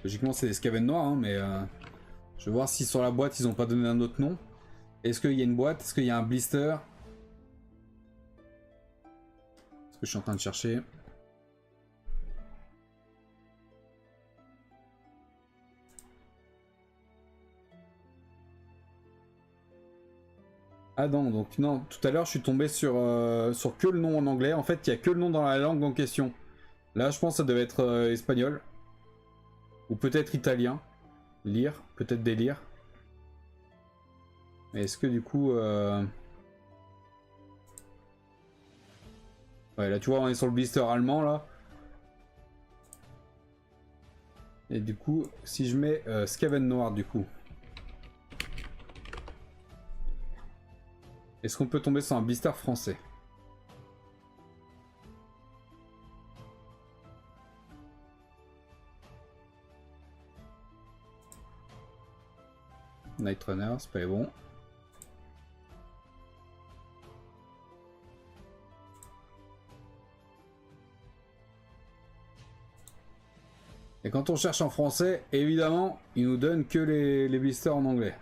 Logiquement c'est des Skaven noirs, hein, mais je vais voir si sur la boîte ils ont pas donné un autre nom. Est-ce qu'il y a une boîte? Est-ce qu'il y a un blister? Ce que je suis en train de chercher. Ah non, donc non, tout à l'heure je suis tombé sur que le nom en anglais. En fait, il n'y a que le nom dans la langue en question. Là, je pense que ça devait être espagnol. Ou peut-être italien. Lire, peut-être des lire. Mais est-ce que du coup... Ouais, là tu vois, on est sur le blister allemand, là. Et du coup, si je mets Skaven noir, du coup... Est-ce qu'on peut tomber sur un blister français? Night Runner, c'est pas bon. Et quand on cherche en français, évidemment, il nous donne que les blisters en anglais.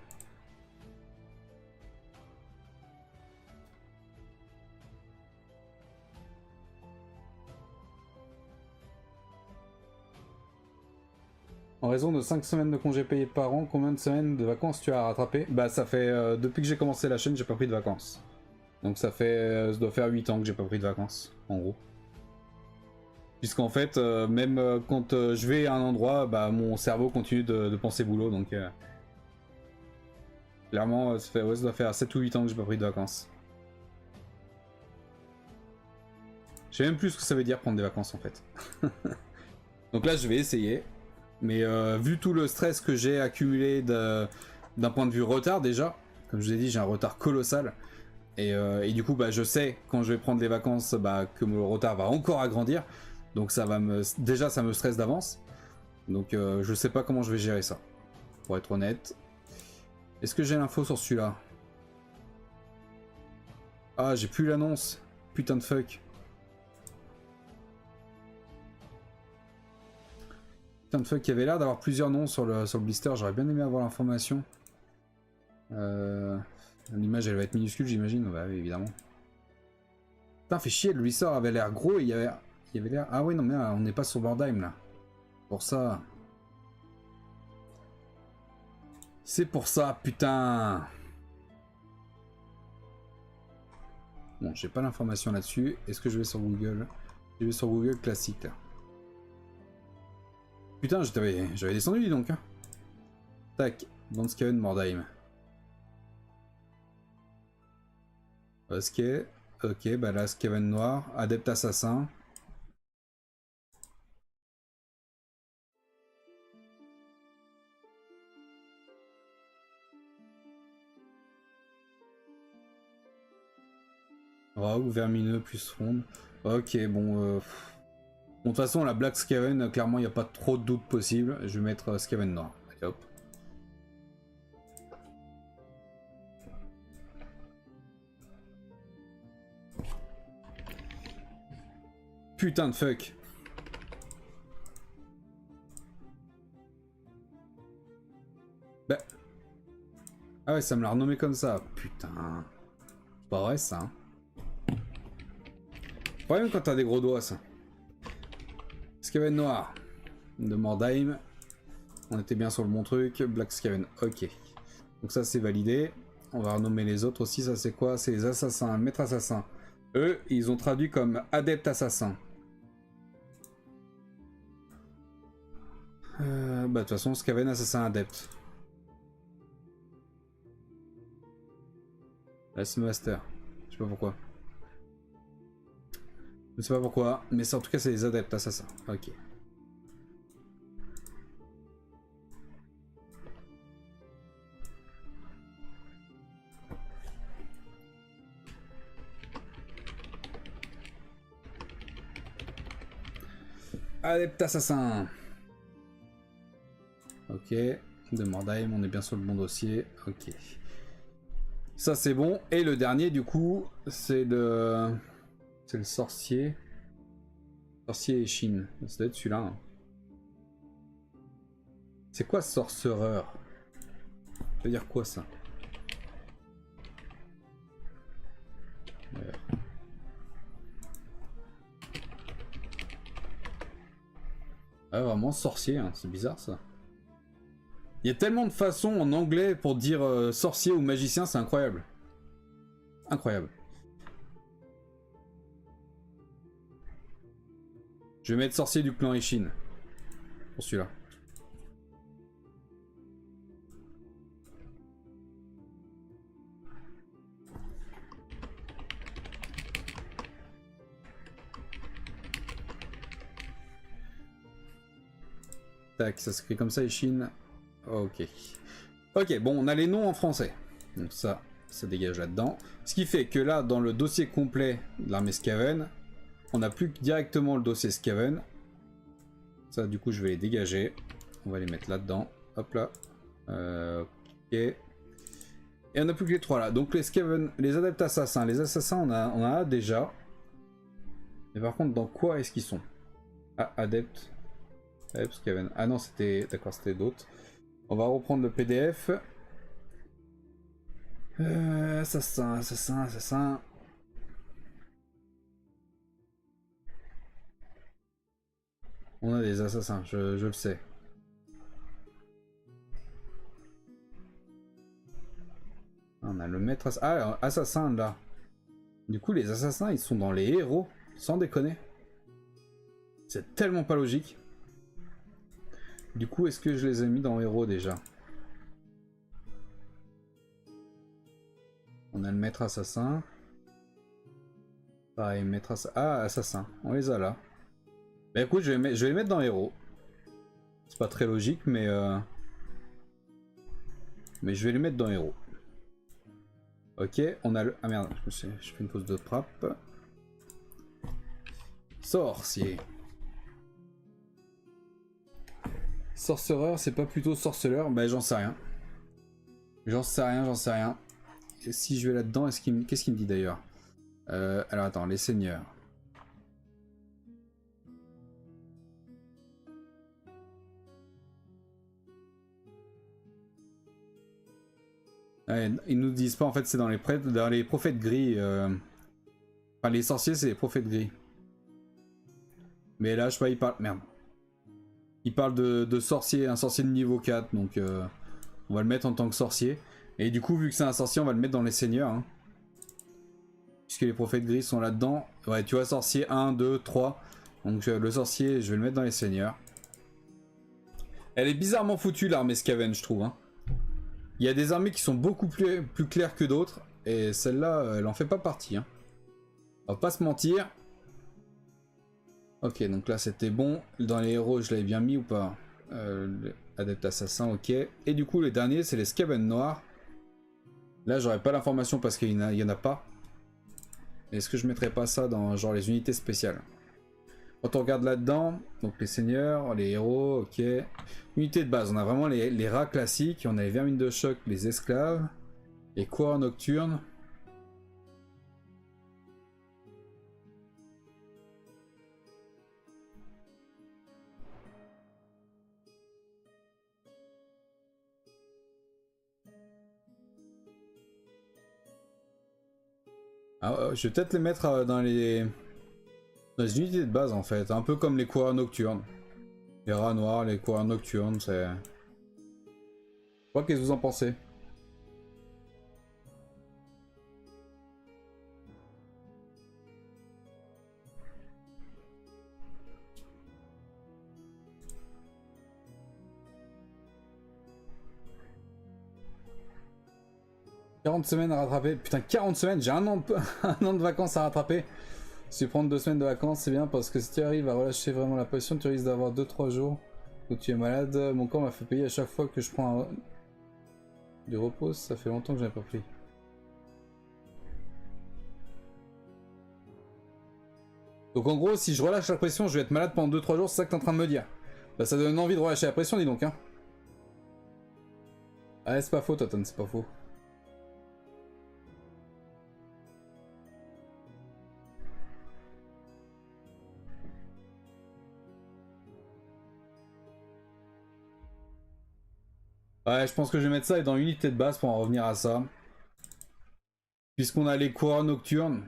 En raison de 5 semaines de congés payés par an, combien de semaines de vacances tu as rattrapé? Bah ça fait, depuis que j'ai commencé la chaîne, j'ai pas pris de vacances. Donc ça doit faire 8 ans que j'ai pas pris de vacances, en gros. Puisqu'en fait, même quand je vais à un endroit, bah mon cerveau continue de penser boulot, donc... Clairement, ça doit faire 7 ou 8 ans que j'ai pas pris de vacances. Je sais même plus ce que ça veut dire prendre des vacances en fait. Donc là, je vais essayer. Mais vu tout le stress que j'ai accumulé d'un point de vue retard déjà, comme je vous ai dit, j'ai un retard colossal. Et du coup, bah, je sais quand je vais prendre les vacances bah, que mon retard va encore agrandir. Donc ça va déjà, ça me stresse d'avance. Donc je sais pas comment je vais gérer ça. Pour être honnête. Est-ce que j'ai l'info sur celui-là? Ah, j'ai plus l'annonce. Putain de fuck. Putain de fuck, il y avait l'air d'avoir plusieurs noms sur le blister. J'aurais bien aimé avoir l'information. L'image, elle va être minuscule, j'imagine. Bah oui, évidemment. Putain, fait chier, le blister avait l'air gros et il y avait l'air... Ah oui, non, mais là, on n'est pas sur Bordheim, là. Pour ça... C'est pour ça, putain. Bon, j'ai pas l'information là-dessus. Est-ce que je vais sur Google? Je vais sur Google classique, là. Putain, j'avais descendu, dis donc. Hein. Tac, Bonskaven, Mordheim. Ok, bah là, Skaven noir, adepte assassin. Rogue, vermineux, plus ronde. Ok, bon. Bon, de toute façon, la Black Skaven, clairement, il n'y a pas trop de doute possible. Je vais mettre Skaven noir. Allez, hop. Putain de fuck. Bah. Ah ouais, ça me l'a renommé comme ça. Putain. C'est pas vrai ça. Hein. Pas même quand t'as des gros doigts ça. Skaven noir. De Mordheim. On était bien sur le bon truc. Black Skaven. Ok. Donc ça c'est validé. On va renommer les autres aussi. Ça c'est quoi? C'est les assassins. Maître assassin. Eux, ils ont traduit comme adepte assassin. Bah de toute façon, Skaven assassin adepte. Last Master. Je sais pas pourquoi. Je sais pas pourquoi, mais en tout cas c'est les adeptes assassins. Ok. Adepte assassin. Ok. De Mordheim, on est bien sur le bon dossier. Ok. Ça c'est bon. Et le dernier du coup, c'est de... C'est le sorcier. Sorcier et Chine. Ça doit être celui-là. Hein. C'est quoi sorcereur? Ça veut dire quoi ça? Ah vraiment sorcier, hein. C'est bizarre ça. Il y a tellement de façons en anglais pour dire sorcier ou magicien, c'est incroyable. Incroyable. Je vais mettre sorcier du clan Ishin. Pour celui-là. Tac, ça s'écrit comme ça Ishin. Ok. Ok, bon, on a les noms en français. Donc ça dégage là-dedans. Ce qui fait que là, dans le dossier complet de l'armée Skaven, on n'a plus que directement le dossier Skaven. Ça, du coup, je vais les dégager. On va les mettre là-dedans. Hop là. Ok. Et on n'a plus que les trois là. Donc les Skaven, les adeptes assassins. Les assassins, on en a déjà. Mais par contre, dans quoi est-ce qu'ils sont? Ah, adeptes. Adeptes Skaven. Ah non, c'était... D'accord, c'était d'autres. On va reprendre le PDF. Assassin. On a des assassins, je le sais. On a le maître assassin là. Du coup, les assassins, ils sont dans les héros, sans déconner. C'est tellement pas logique. Du coup, est-ce que je les ai mis dans héros déjà? On a le maître assassin. Pareil, maître assassin. Ah, assassin. On les a là. Bah écoute, je vais les mettre dans héros. C'est pas très logique, mais je vais les mettre dans héros. Ok, on a le... Ah merde, je fais une pause de frappe. Sorcier. Sorcereur, c'est pas plutôt sorceleur? Bah j'en sais rien. J'en sais rien. Et si je vais là-dedans, qu'est-ce qu'il me dit d'ailleurs? Alors attends, les seigneurs. Ouais, ils nous disent pas, en fait c'est dans les prophètes gris. Enfin les sorciers c'est les prophètes gris. Mais là je sais pas, il parle... Merde. Il parle de sorcier, un sorcier de niveau 4, donc on va le mettre en tant que sorcier. Et du coup vu que c'est un sorcier on va le mettre dans les seigneurs. Hein. Puisque les prophètes gris sont là-dedans. Ouais tu vois sorcier 1, 2, 3. Donc le sorcier je vais le mettre dans les seigneurs. Elle est bizarrement foutue l'armée Skaven je trouve. Hein. Il y a des armées qui sont beaucoup plus claires que d'autres. Et celle-là, elle en fait pas partie. Hein. On va pas se mentir. Ok, donc là c'était bon. Dans les héros, je l'avais bien mis ou pas? Adepte assassin, ok. Et du coup, les derniers, c'est les Skaven noirs. Là, j'aurais pas l'information parce qu'il y en a pas. Est-ce que je mettrais pas ça dans genre les unités spéciales? Quand on regarde là-dedans, donc les seigneurs, les héros, ok. Unité de base, on a vraiment les rats classiques, on a les vermines de choc, les esclaves, les coureurs nocturnes. Ah, je vais peut-être les mettre dans les unités de base en fait, un peu comme les coureurs nocturnes. Les rats noirs, les coureurs nocturnes, c'est... Qu'est-ce que vous en pensez? « 40 semaines à rattraper. Putain, 40 semaines, j'ai un an de vacances à rattraper. Si tu prends 2 semaines de vacances, c'est bien parce que si tu arrives à relâcher vraiment la passion, tu risques d'avoir 2-3 jours où tu es malade. Mon corps m'a fait payer à chaque fois que je prends du repos, ça fait longtemps que je n'ai pas pris. » Donc en gros, si je relâche la pression, je vais être malade pendant 2-3 jours, c'est ça que t'es en train de me dire. Bah ça donne envie de relâcher la pression, dis donc. Hein. Ah, c'est pas faux, Totten, c'est pas faux. Ouais, je pense que je vais mettre ça dans unité de base pour en revenir à ça. Puisqu'on a les coureurs nocturnes,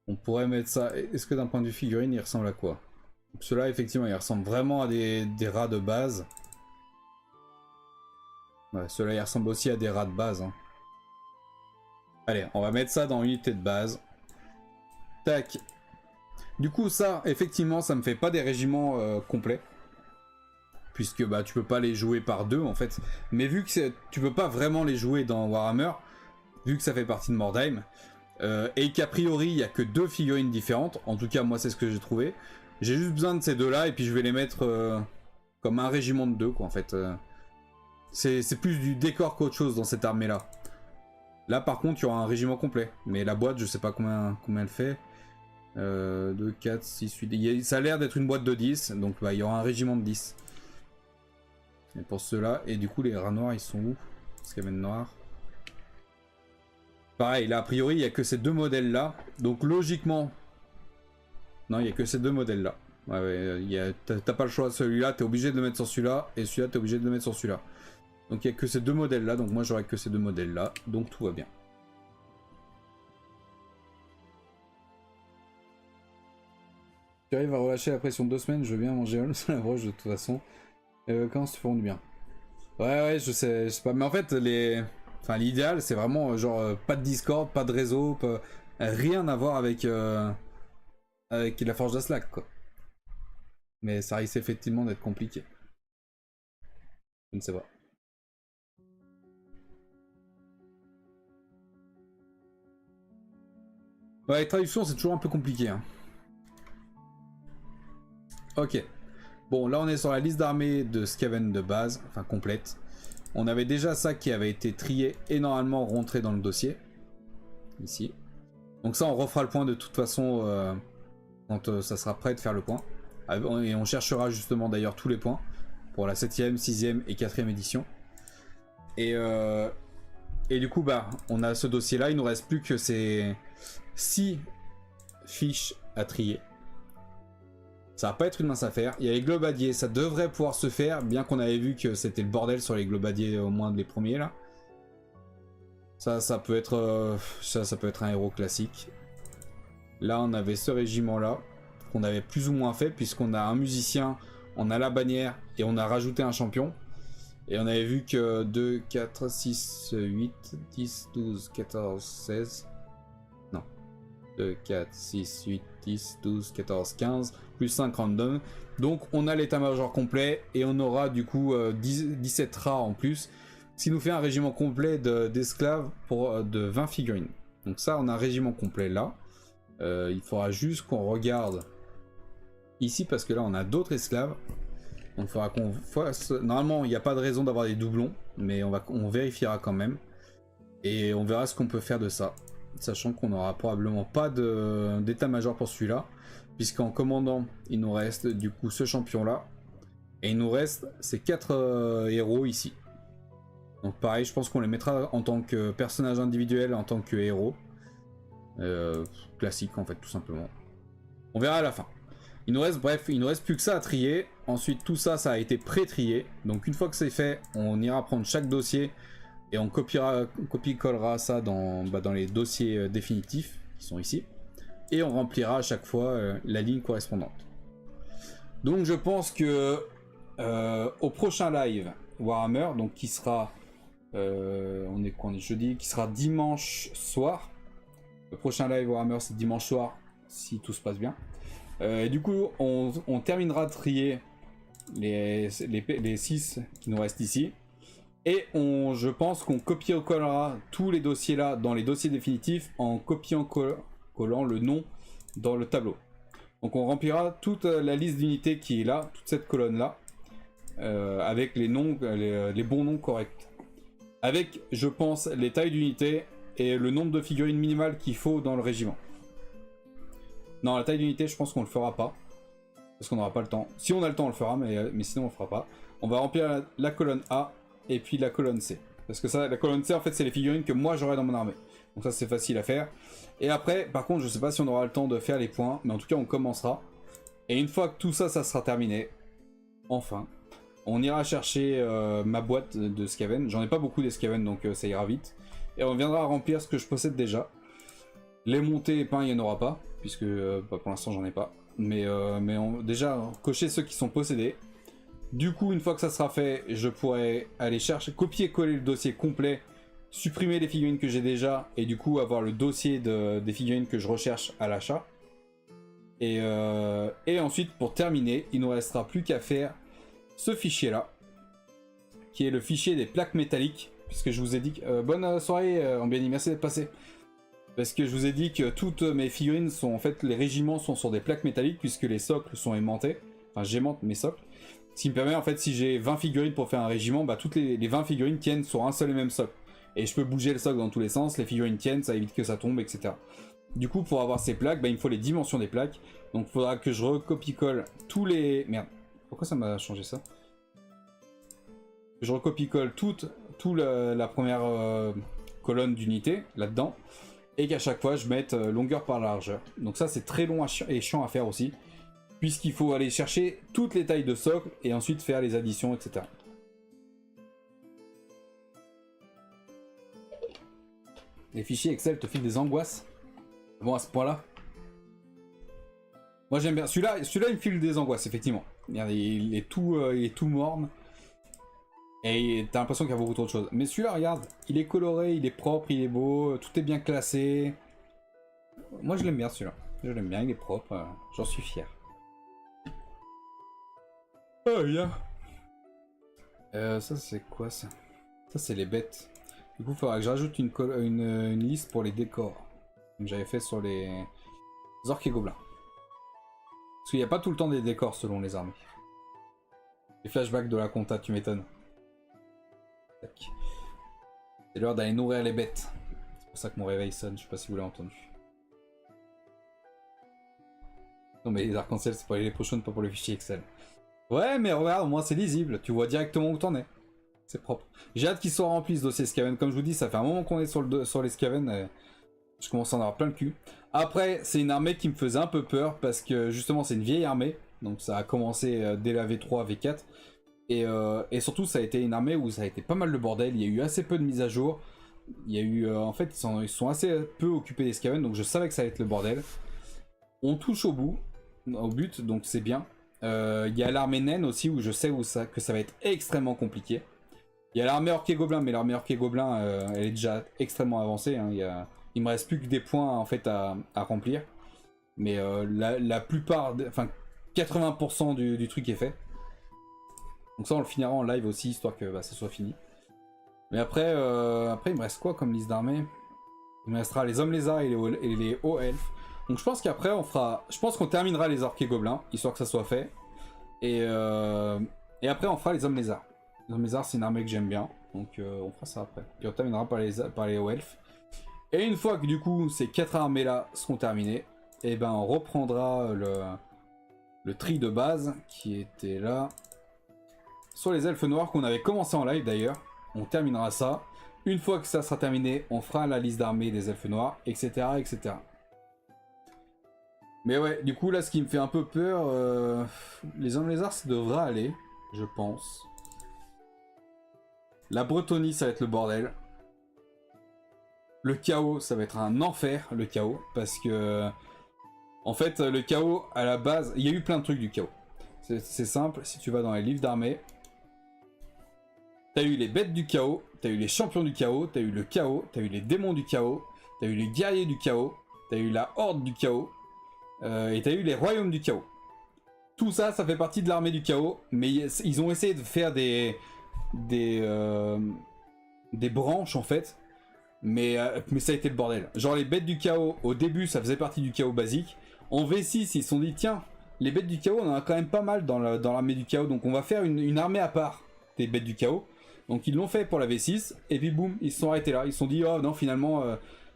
on pourrait mettre ça. Est-ce que d'un point de vue figurine, il ressemble à quoi? Ceux-là, effectivement, ils ressemblent vraiment à des rats de base. Ouais, ceux-là, ils ressemblent aussi à des rats de base. Hein. Allez, on va mettre ça dans unité de base. Tac. Du coup, ça, effectivement, ça me fait pas des régiments complets. Puisque bah, tu peux pas les jouer par deux, en fait. Mais vu que tu peux pas vraiment les jouer dans Warhammer, vu que ça fait partie de Mordheim, et qu'a priori, il n'y a que 2 figurines différentes. En tout cas, moi, c'est ce que j'ai trouvé. J'ai juste besoin de ces deux-là, et puis je vais les mettre comme un régiment de 2, quoi, en fait. C'est plus du décor qu'autre chose dans cette armée-là. Là, par contre, il y aura un régiment complet. Mais la boîte, je sais pas combien elle fait. 2, 4, 6, 8... Ça a l'air d'être une boîte de 10, donc bah, il y aura un régiment de 10. Et pour ceux-là, et du coup, les rats noirs, ils sont où? Skaven noir. Pareil, là, a priori, il n'y a que ces 2 modèles-là. Donc, logiquement... Non, il n'y a que ces 2 modèles-là. Ouais, ouais, t'as pas le choix. Celui-là, t'es obligé de le mettre sur celui-là. Et celui-là, t'es obligé de le mettre sur celui-là. Donc, il n'y a que ces 2 modèles-là. Donc, moi, j'aurai que ces 2 modèles-là. Donc, tout va bien. Tu arrives à relâcher la pression 2 semaines, je veux bien manger Holmes sur la broche de toute façon. Les vacances te font du bien. Ouais, ouais, je sais pas. Mais en fait, l'idéal, c'est vraiment genre pas de Discord, pas de réseau, rien à voir avec la Forge d'Aslak, quoi. Mais ça risque effectivement d'être compliqué. Je ne sais pas. Ouais, les traductions, c'est toujours un peu compliqué. Hein. Ok. Bon, là, on est sur la liste d'armées de Skaven de base, enfin complète. On avait déjà ça qui avait été trié et normalement rentré dans le dossier. Ici. Donc ça, on refera le point de toute façon quand ça sera prêt de faire le point. Et on cherchera justement d'ailleurs tous les points pour la 7ème, 6ème et 4ème édition. Et du coup, bah, on a ce dossier-là. Il nous reste plus que ces 6 fiches à trier. Ça va pas être une mince affaire. Il y a les globadiers, ça devrait pouvoir se faire, bien qu'on avait vu que c'était le bordel sur les globadiers, au moins les premiers là. Ça peut être ça peut être un héros classique. Là, on avait ce régiment-là, qu'on avait plus ou moins fait, puisqu'on a un musicien, on a la bannière, et on a rajouté un champion. Et on avait vu que 2, 4, 6, 8, 10, 12, 14, 16... Non. 2, 4, 6, 8, 10, 12, 14, 15, plus 5 random. Donc on a l'état-major complet, et on aura du coup 17 rats en plus, ce qui nous fait un régiment complet d'esclaves pour de 20 figurines. Donc ça, on a un régiment complet là. Il faudra juste qu'on regarde ici, parce que là on a d'autres esclaves. Donc il faudra qu'on fasse... Normalement il n'y a pas de raison d'avoir des doublons, mais on vérifiera quand même. Et on verra ce qu'on peut faire de ça. Sachant qu'on n'aura probablement pas d'état-major pour celui-là. Puisqu'en commandant, il nous reste du coup ce champion-là. Et il nous reste ces 4 héros ici. Donc pareil, je pense qu'on les mettra en tant que personnage individuel, en tant que héros. Classique en fait, tout simplement. On verra à la fin. Il nous reste, bref, il nous reste plus que ça à trier. Ensuite, tout ça, ça a été pré-trié. Donc une fois que c'est fait, on ira prendre chaque dossier et on copie-collera ça dans les dossiers définitifs qui sont ici. Et on remplira à chaque fois la ligne correspondante. Donc je pense que au prochain live Warhammer, donc qui sera on est jeudi, qui sera dimanche soir. Le prochain live Warhammer c'est dimanche soir si tout se passe bien. Et du coup on terminera de trier les 6 qui nous restent ici. Et je pense qu'on copie-collera tous les dossiers là dans les dossiers définitifs en copiant-collant le nom dans le tableau. Donc on remplira toute la liste d'unités qui est là, toute cette colonne là, avec les noms, les bons noms corrects. Avec, je pense, les tailles d'unités et le nombre de figurines minimales qu'il faut dans le régiment. Non, la taille d'unité, je pense qu'on le fera pas. Parce qu'on n'aura pas le temps. Si on a le temps, on le fera, mais sinon on le fera pas. On va remplir la colonne A et puis la colonne C. Parce que ça, la colonne C, en fait, c'est les figurines que moi j'aurai dans mon armée. Donc ça, c'est facile à faire. Et après, par contre, je sais pas si on aura le temps de faire les points, mais en tout cas, on commencera. Et une fois que tout ça, ça sera terminé, enfin, on ira chercher ma boîte de Skaven. J'en ai pas beaucoup des Skaven, donc ça ira vite. Et on viendra remplir ce que je possède déjà. Les montées et peints, il n'y en aura pas, puisque pour l'instant, j'en ai pas. Mais déjà, cocher ceux qui sont possédés. Du coup, une fois que ça sera fait, je pourrai aller chercher, copier-coller le dossier complet, supprimer les figurines que j'ai déjà, et du coup avoir le dossier des figurines que je recherche à l'achat. Et ensuite, pour terminer, il ne nous restera plus qu'à faire ce fichier-là, qui est le fichier des plaques métalliques, puisque je vous ai dit que... bonne soirée, Ambiani, merci d'être passé. Parce que je vous ai dit que toutes mes figurines sont... En fait, les régiments sont sur des plaques métalliques, puisque les socles sont aimantés. Enfin, j'aimante mes socles. Ce qui me permet, en fait, si j'ai 20 figurines pour faire un régiment, bah toutes les 20 figurines tiennent sur un seul et même socle. Et je peux bouger le socle dans tous les sens, les figurines tiennent, ça évite que ça tombe, etc. Du coup, pour avoir ces plaques, bah, il me faut les dimensions des plaques. Donc il faudra que je recopie-colle tous les... Merde, pourquoi ça m'a changé ça? Je recopie-colle toute la première colonne d'unité, là-dedans. Et qu'à chaque fois, je mette longueur par largeur. Donc ça, c'est très long et chiant à faire aussi. Puisqu'il faut aller chercher toutes les tailles de socle et ensuite faire les additions, etc. Les fichiers Excel te filent des angoisses? Bon, à ce point-là. Moi j'aime bien. Celui-là, il me file des angoisses, effectivement. Regardez, il est tout morne. Et t'as l'impression qu'il y a beaucoup trop de choses. Mais celui-là, regarde, il est coloré, il est propre, il est beau, tout est bien classé. Moi je l'aime bien celui-là. Je l'aime bien, il est propre, j'en suis fier. Oh, bien. Ça c'est quoi ça? Ça c'est les bêtes. Du coup il faudra que je rajoute une liste pour les décors. comme j'avais fait sur les orques et gobelins. Parce qu'il n'y a pas tout le temps des décors selon les armées. Les flashbacks de la compta, tu m'étonnes. C'est l'heure d'aller nourrir les bêtes. C'est pour ça que mon réveil sonne, je sais pas si vous l'avez entendu. Non mais les arcs-en-ciel c'est pour les potions, pas pour les fichiers Excel. Ouais mais regarde, au moins c'est lisible, tu vois directement où t'en es. C'est propre. J'ai hâte qu'ils soient remplis ce dossier Skaven, comme je vous dis ça fait un moment qu'on est sur les Skaven et je commence à en avoir plein le cul. Après c'est une armée qui me faisait un peu peur parce que justement c'est une vieille armée, donc ça a commencé dès la V3, V4. Et surtout ça a été une armée où ça a été pas mal le bordel, il y a eu assez peu de mises à jour. Il y a eu, en fait ils sont assez peu occupés des Skaven, donc je savais que ça allait être le bordel. On touche au but, donc c'est bien. Il y a l'armée naine aussi où je sais que ça va être extrêmement compliqué. Il y a l'armée orc et gobelin, mais l'armée orc et gobelin elle est déjà extrêmement avancée. Hein. Il me reste plus que des points en fait à remplir. Mais la plupart, enfin 80% du truc est fait. Donc ça on le finira en live aussi histoire que bah, ça soit fini. Mais après il me reste quoi comme liste d'armées? Il me restera les hommes lézards et les hauts elfes. Donc je pense qu'après on fera... Je pense qu'on terminera les orques et gobelins, histoire que ça soit fait. Et après on fera les hommes lézards. Les hommes lézards c'est une armée que j'aime bien, donc on fera ça après. Puis on terminera par les hauts elfes. Et une fois que du coup ces 4 armées là seront terminées, et ben on reprendra le tri de base qui était là. Sur les elfes noirs qu'on avait commencé en live d'ailleurs. On terminera ça. Une fois que ça sera terminé, on fera la liste d'armées des elfes noirs, etc. etc. Mais ouais, du coup là ce qui me fait un peu peur, les hommes lézards ça devrait aller, je pense. La Bretonie ça va être le bordel. Le chaos ça va être un enfer, le chaos, parce que en fait le chaos à la base, il y a eu plein de trucs du chaos. C'est simple, si tu vas dans les livres d'armée, t'as eu les bêtes du chaos, t'as eu les champions du chaos, t'as eu le chaos, t'as eu les démons du chaos, t'as eu les guerriers du chaos, t'as eu la horde du chaos. Et t'as eu les royaumes du chaos. Tout ça, ça fait partie de l'armée du chaos, mais ils ont essayé de faire des branches en fait, mais ça a été le bordel. Genre les bêtes du chaos, au début ça faisait partie du chaos basique. En V6 ils se sont dit tiens, les bêtes du chaos on en a quand même pas mal dans l'armée du chaos, donc on va faire une armée à part des bêtes du chaos. Donc ils l'ont fait pour la V6, et puis boum, ils se sont arrêtés là. Ils se sont dit oh non finalement...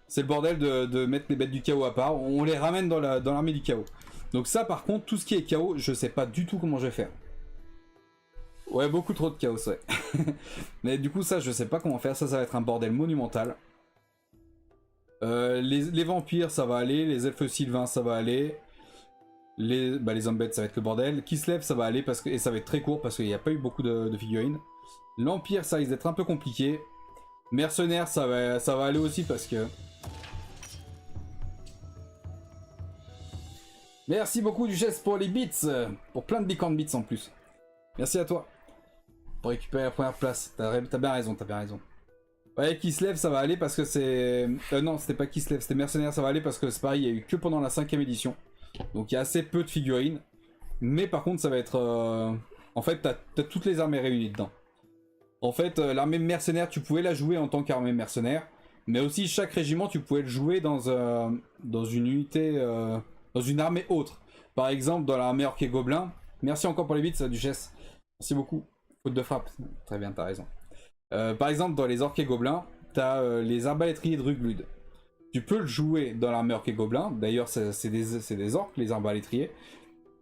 c'est le bordel de mettre les bêtes du chaos à part. On les ramène dans l'armée du chaos. Donc ça par contre, tout ce qui est chaos, je sais pas du tout comment je vais faire. Ouais, beaucoup trop de chaos, ouais. Mais du coup ça, je sais pas comment faire. Ça va être un bordel monumental. Les vampires, ça va aller. Les elfes sylvains, ça va aller. Les hommes bêtes, ça va être le bordel. Kislev, ça va aller parce que, et ça va être très court parce qu'il n'y a pas eu beaucoup de figurines. L'Empire, ça risque d'être un peu compliqué. Mercenaires, ça va aller aussi parce que... Merci beaucoup Duchesse pour les bits, pour plein de bicorn bits en plus. Merci à toi pour récupérer la première place. T'as bien raison, t'as bien raison. Ouais, Kislev ça va aller parce que c'est... non, c'était pas Kislev, c'était Mercenaire, ça va aller parce que c'est pareil, il y a eu que pendant la 5ème édition. Donc il y a assez peu de figurines. Mais par contre ça va être... En fait, t'as toutes les armées réunies dedans. En fait, l'armée mercenaire, tu pouvais la jouer en tant qu'armée mercenaire. Mais aussi, chaque régiment, tu pouvais le jouer dans une unité... dans une armée autre. Par exemple, dans l'armée orc et gobelin. Merci encore pour les bits, Duchesse. Merci beaucoup. Faute de frappe. Très bien, t'as raison. Par exemple, dans les orcs et gobelins, t'as les arbalétriers de Ruglud. Tu peux le jouer dans l'armée orc et gobelin. D'ailleurs, c'est des orcs, les arbalétriers.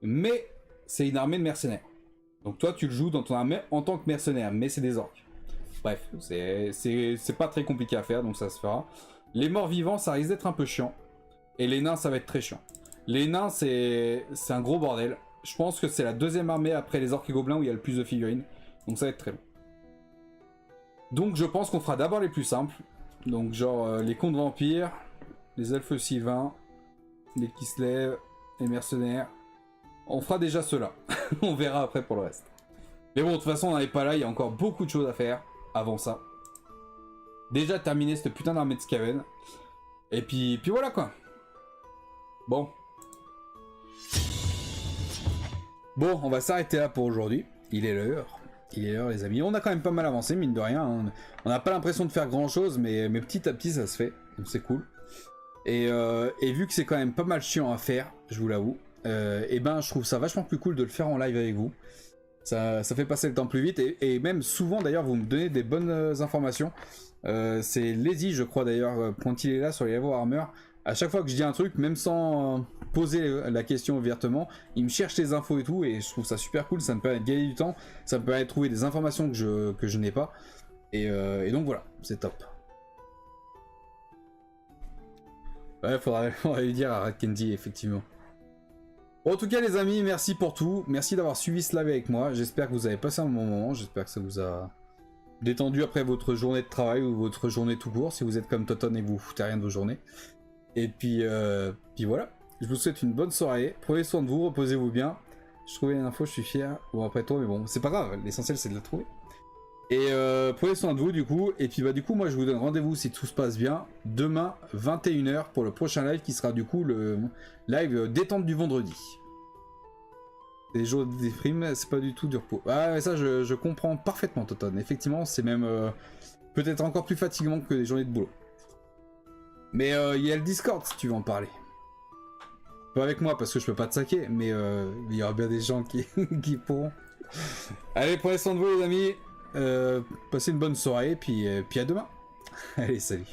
Mais c'est une armée de mercenaires. Donc toi, tu le joues dans ton armée en tant que mercenaire. Mais c'est des orcs. Bref, c'est pas très compliqué à faire, donc ça se fera. Les morts vivants, ça risque d'être un peu chiant. Et les nains, ça va être très chiant. Les nains, c'est un gros bordel. Je pense que c'est la 2ème armée après les orques et gobelins où il y a le plus de figurines. Donc ça va être très long. Donc je pense qu'on fera d'abord les plus simples. Donc genre les contes vampires, les elfes sylvains, les Kislev, les mercenaires. On fera déjà ceux-là. On verra après pour le reste. Mais bon, de toute façon, on n'en est pas là. Il y a encore beaucoup de choses à faire avant ça. Déjà terminer cette putain d'armée de Skaven. Et puis voilà quoi. Bon. Bon, on va s'arrêter là pour aujourd'hui. Il est l'heure. Il est l'heure les amis. On a quand même pas mal avancé, mine de rien. On n'a pas l'impression de faire grand chose, mais petit à petit ça se fait. Donc c'est cool. Et vu que c'est quand même pas mal chiant à faire, je vous l'avoue, et ben je trouve ça vachement plus cool de le faire en live avec vous. Ça fait passer le temps plus vite et même souvent d'ailleurs vous me donnez des bonnes informations. C'est Lazy je crois d'ailleurs quand il est là sur les Level Armor. À chaque fois que je dis un truc, même sans poser la question ouvertement, il me cherche les infos et tout et je trouve ça super cool. Ça me permet de gagner du temps, ça me permet de trouver des informations que je n'ai pas. Et donc voilà, c'est top. Ouais, faudrait lui dire à Red Candy effectivement. Bon, en tout cas les amis, merci pour tout, merci d'avoir suivi ce live avec moi, j'espère que vous avez passé un bon moment, j'espère que ça vous a détendu après votre journée de travail ou votre journée tout court, si vous êtes comme Toton et vous foutez rien de vos journées. Et puis voilà, je vous souhaite une bonne soirée, prenez soin de vous, reposez-vous bien, je trouvais une info, je suis fier, bon après toi mais bon, c'est pas grave, l'essentiel c'est de la trouver. Et prenez soin de vous du coup, et puis du coup moi je vous donne rendez-vous si tout se passe bien, demain 21h pour le prochain live qui sera du coup le live détente du vendredi. Les jours de déprime, c'est pas du tout du repos. Ah mais ça je comprends parfaitement Toton, effectivement c'est même peut-être encore plus fatigant que les journées de boulot. Mais il y a le Discord si tu veux en parler. Pas avec moi parce que je peux pas te saquer, mais il y aura bien des gens qui, qui pourront. Allez prenez soin de vous les amis. Passez une bonne soirée, puis à demain. Allez, salut.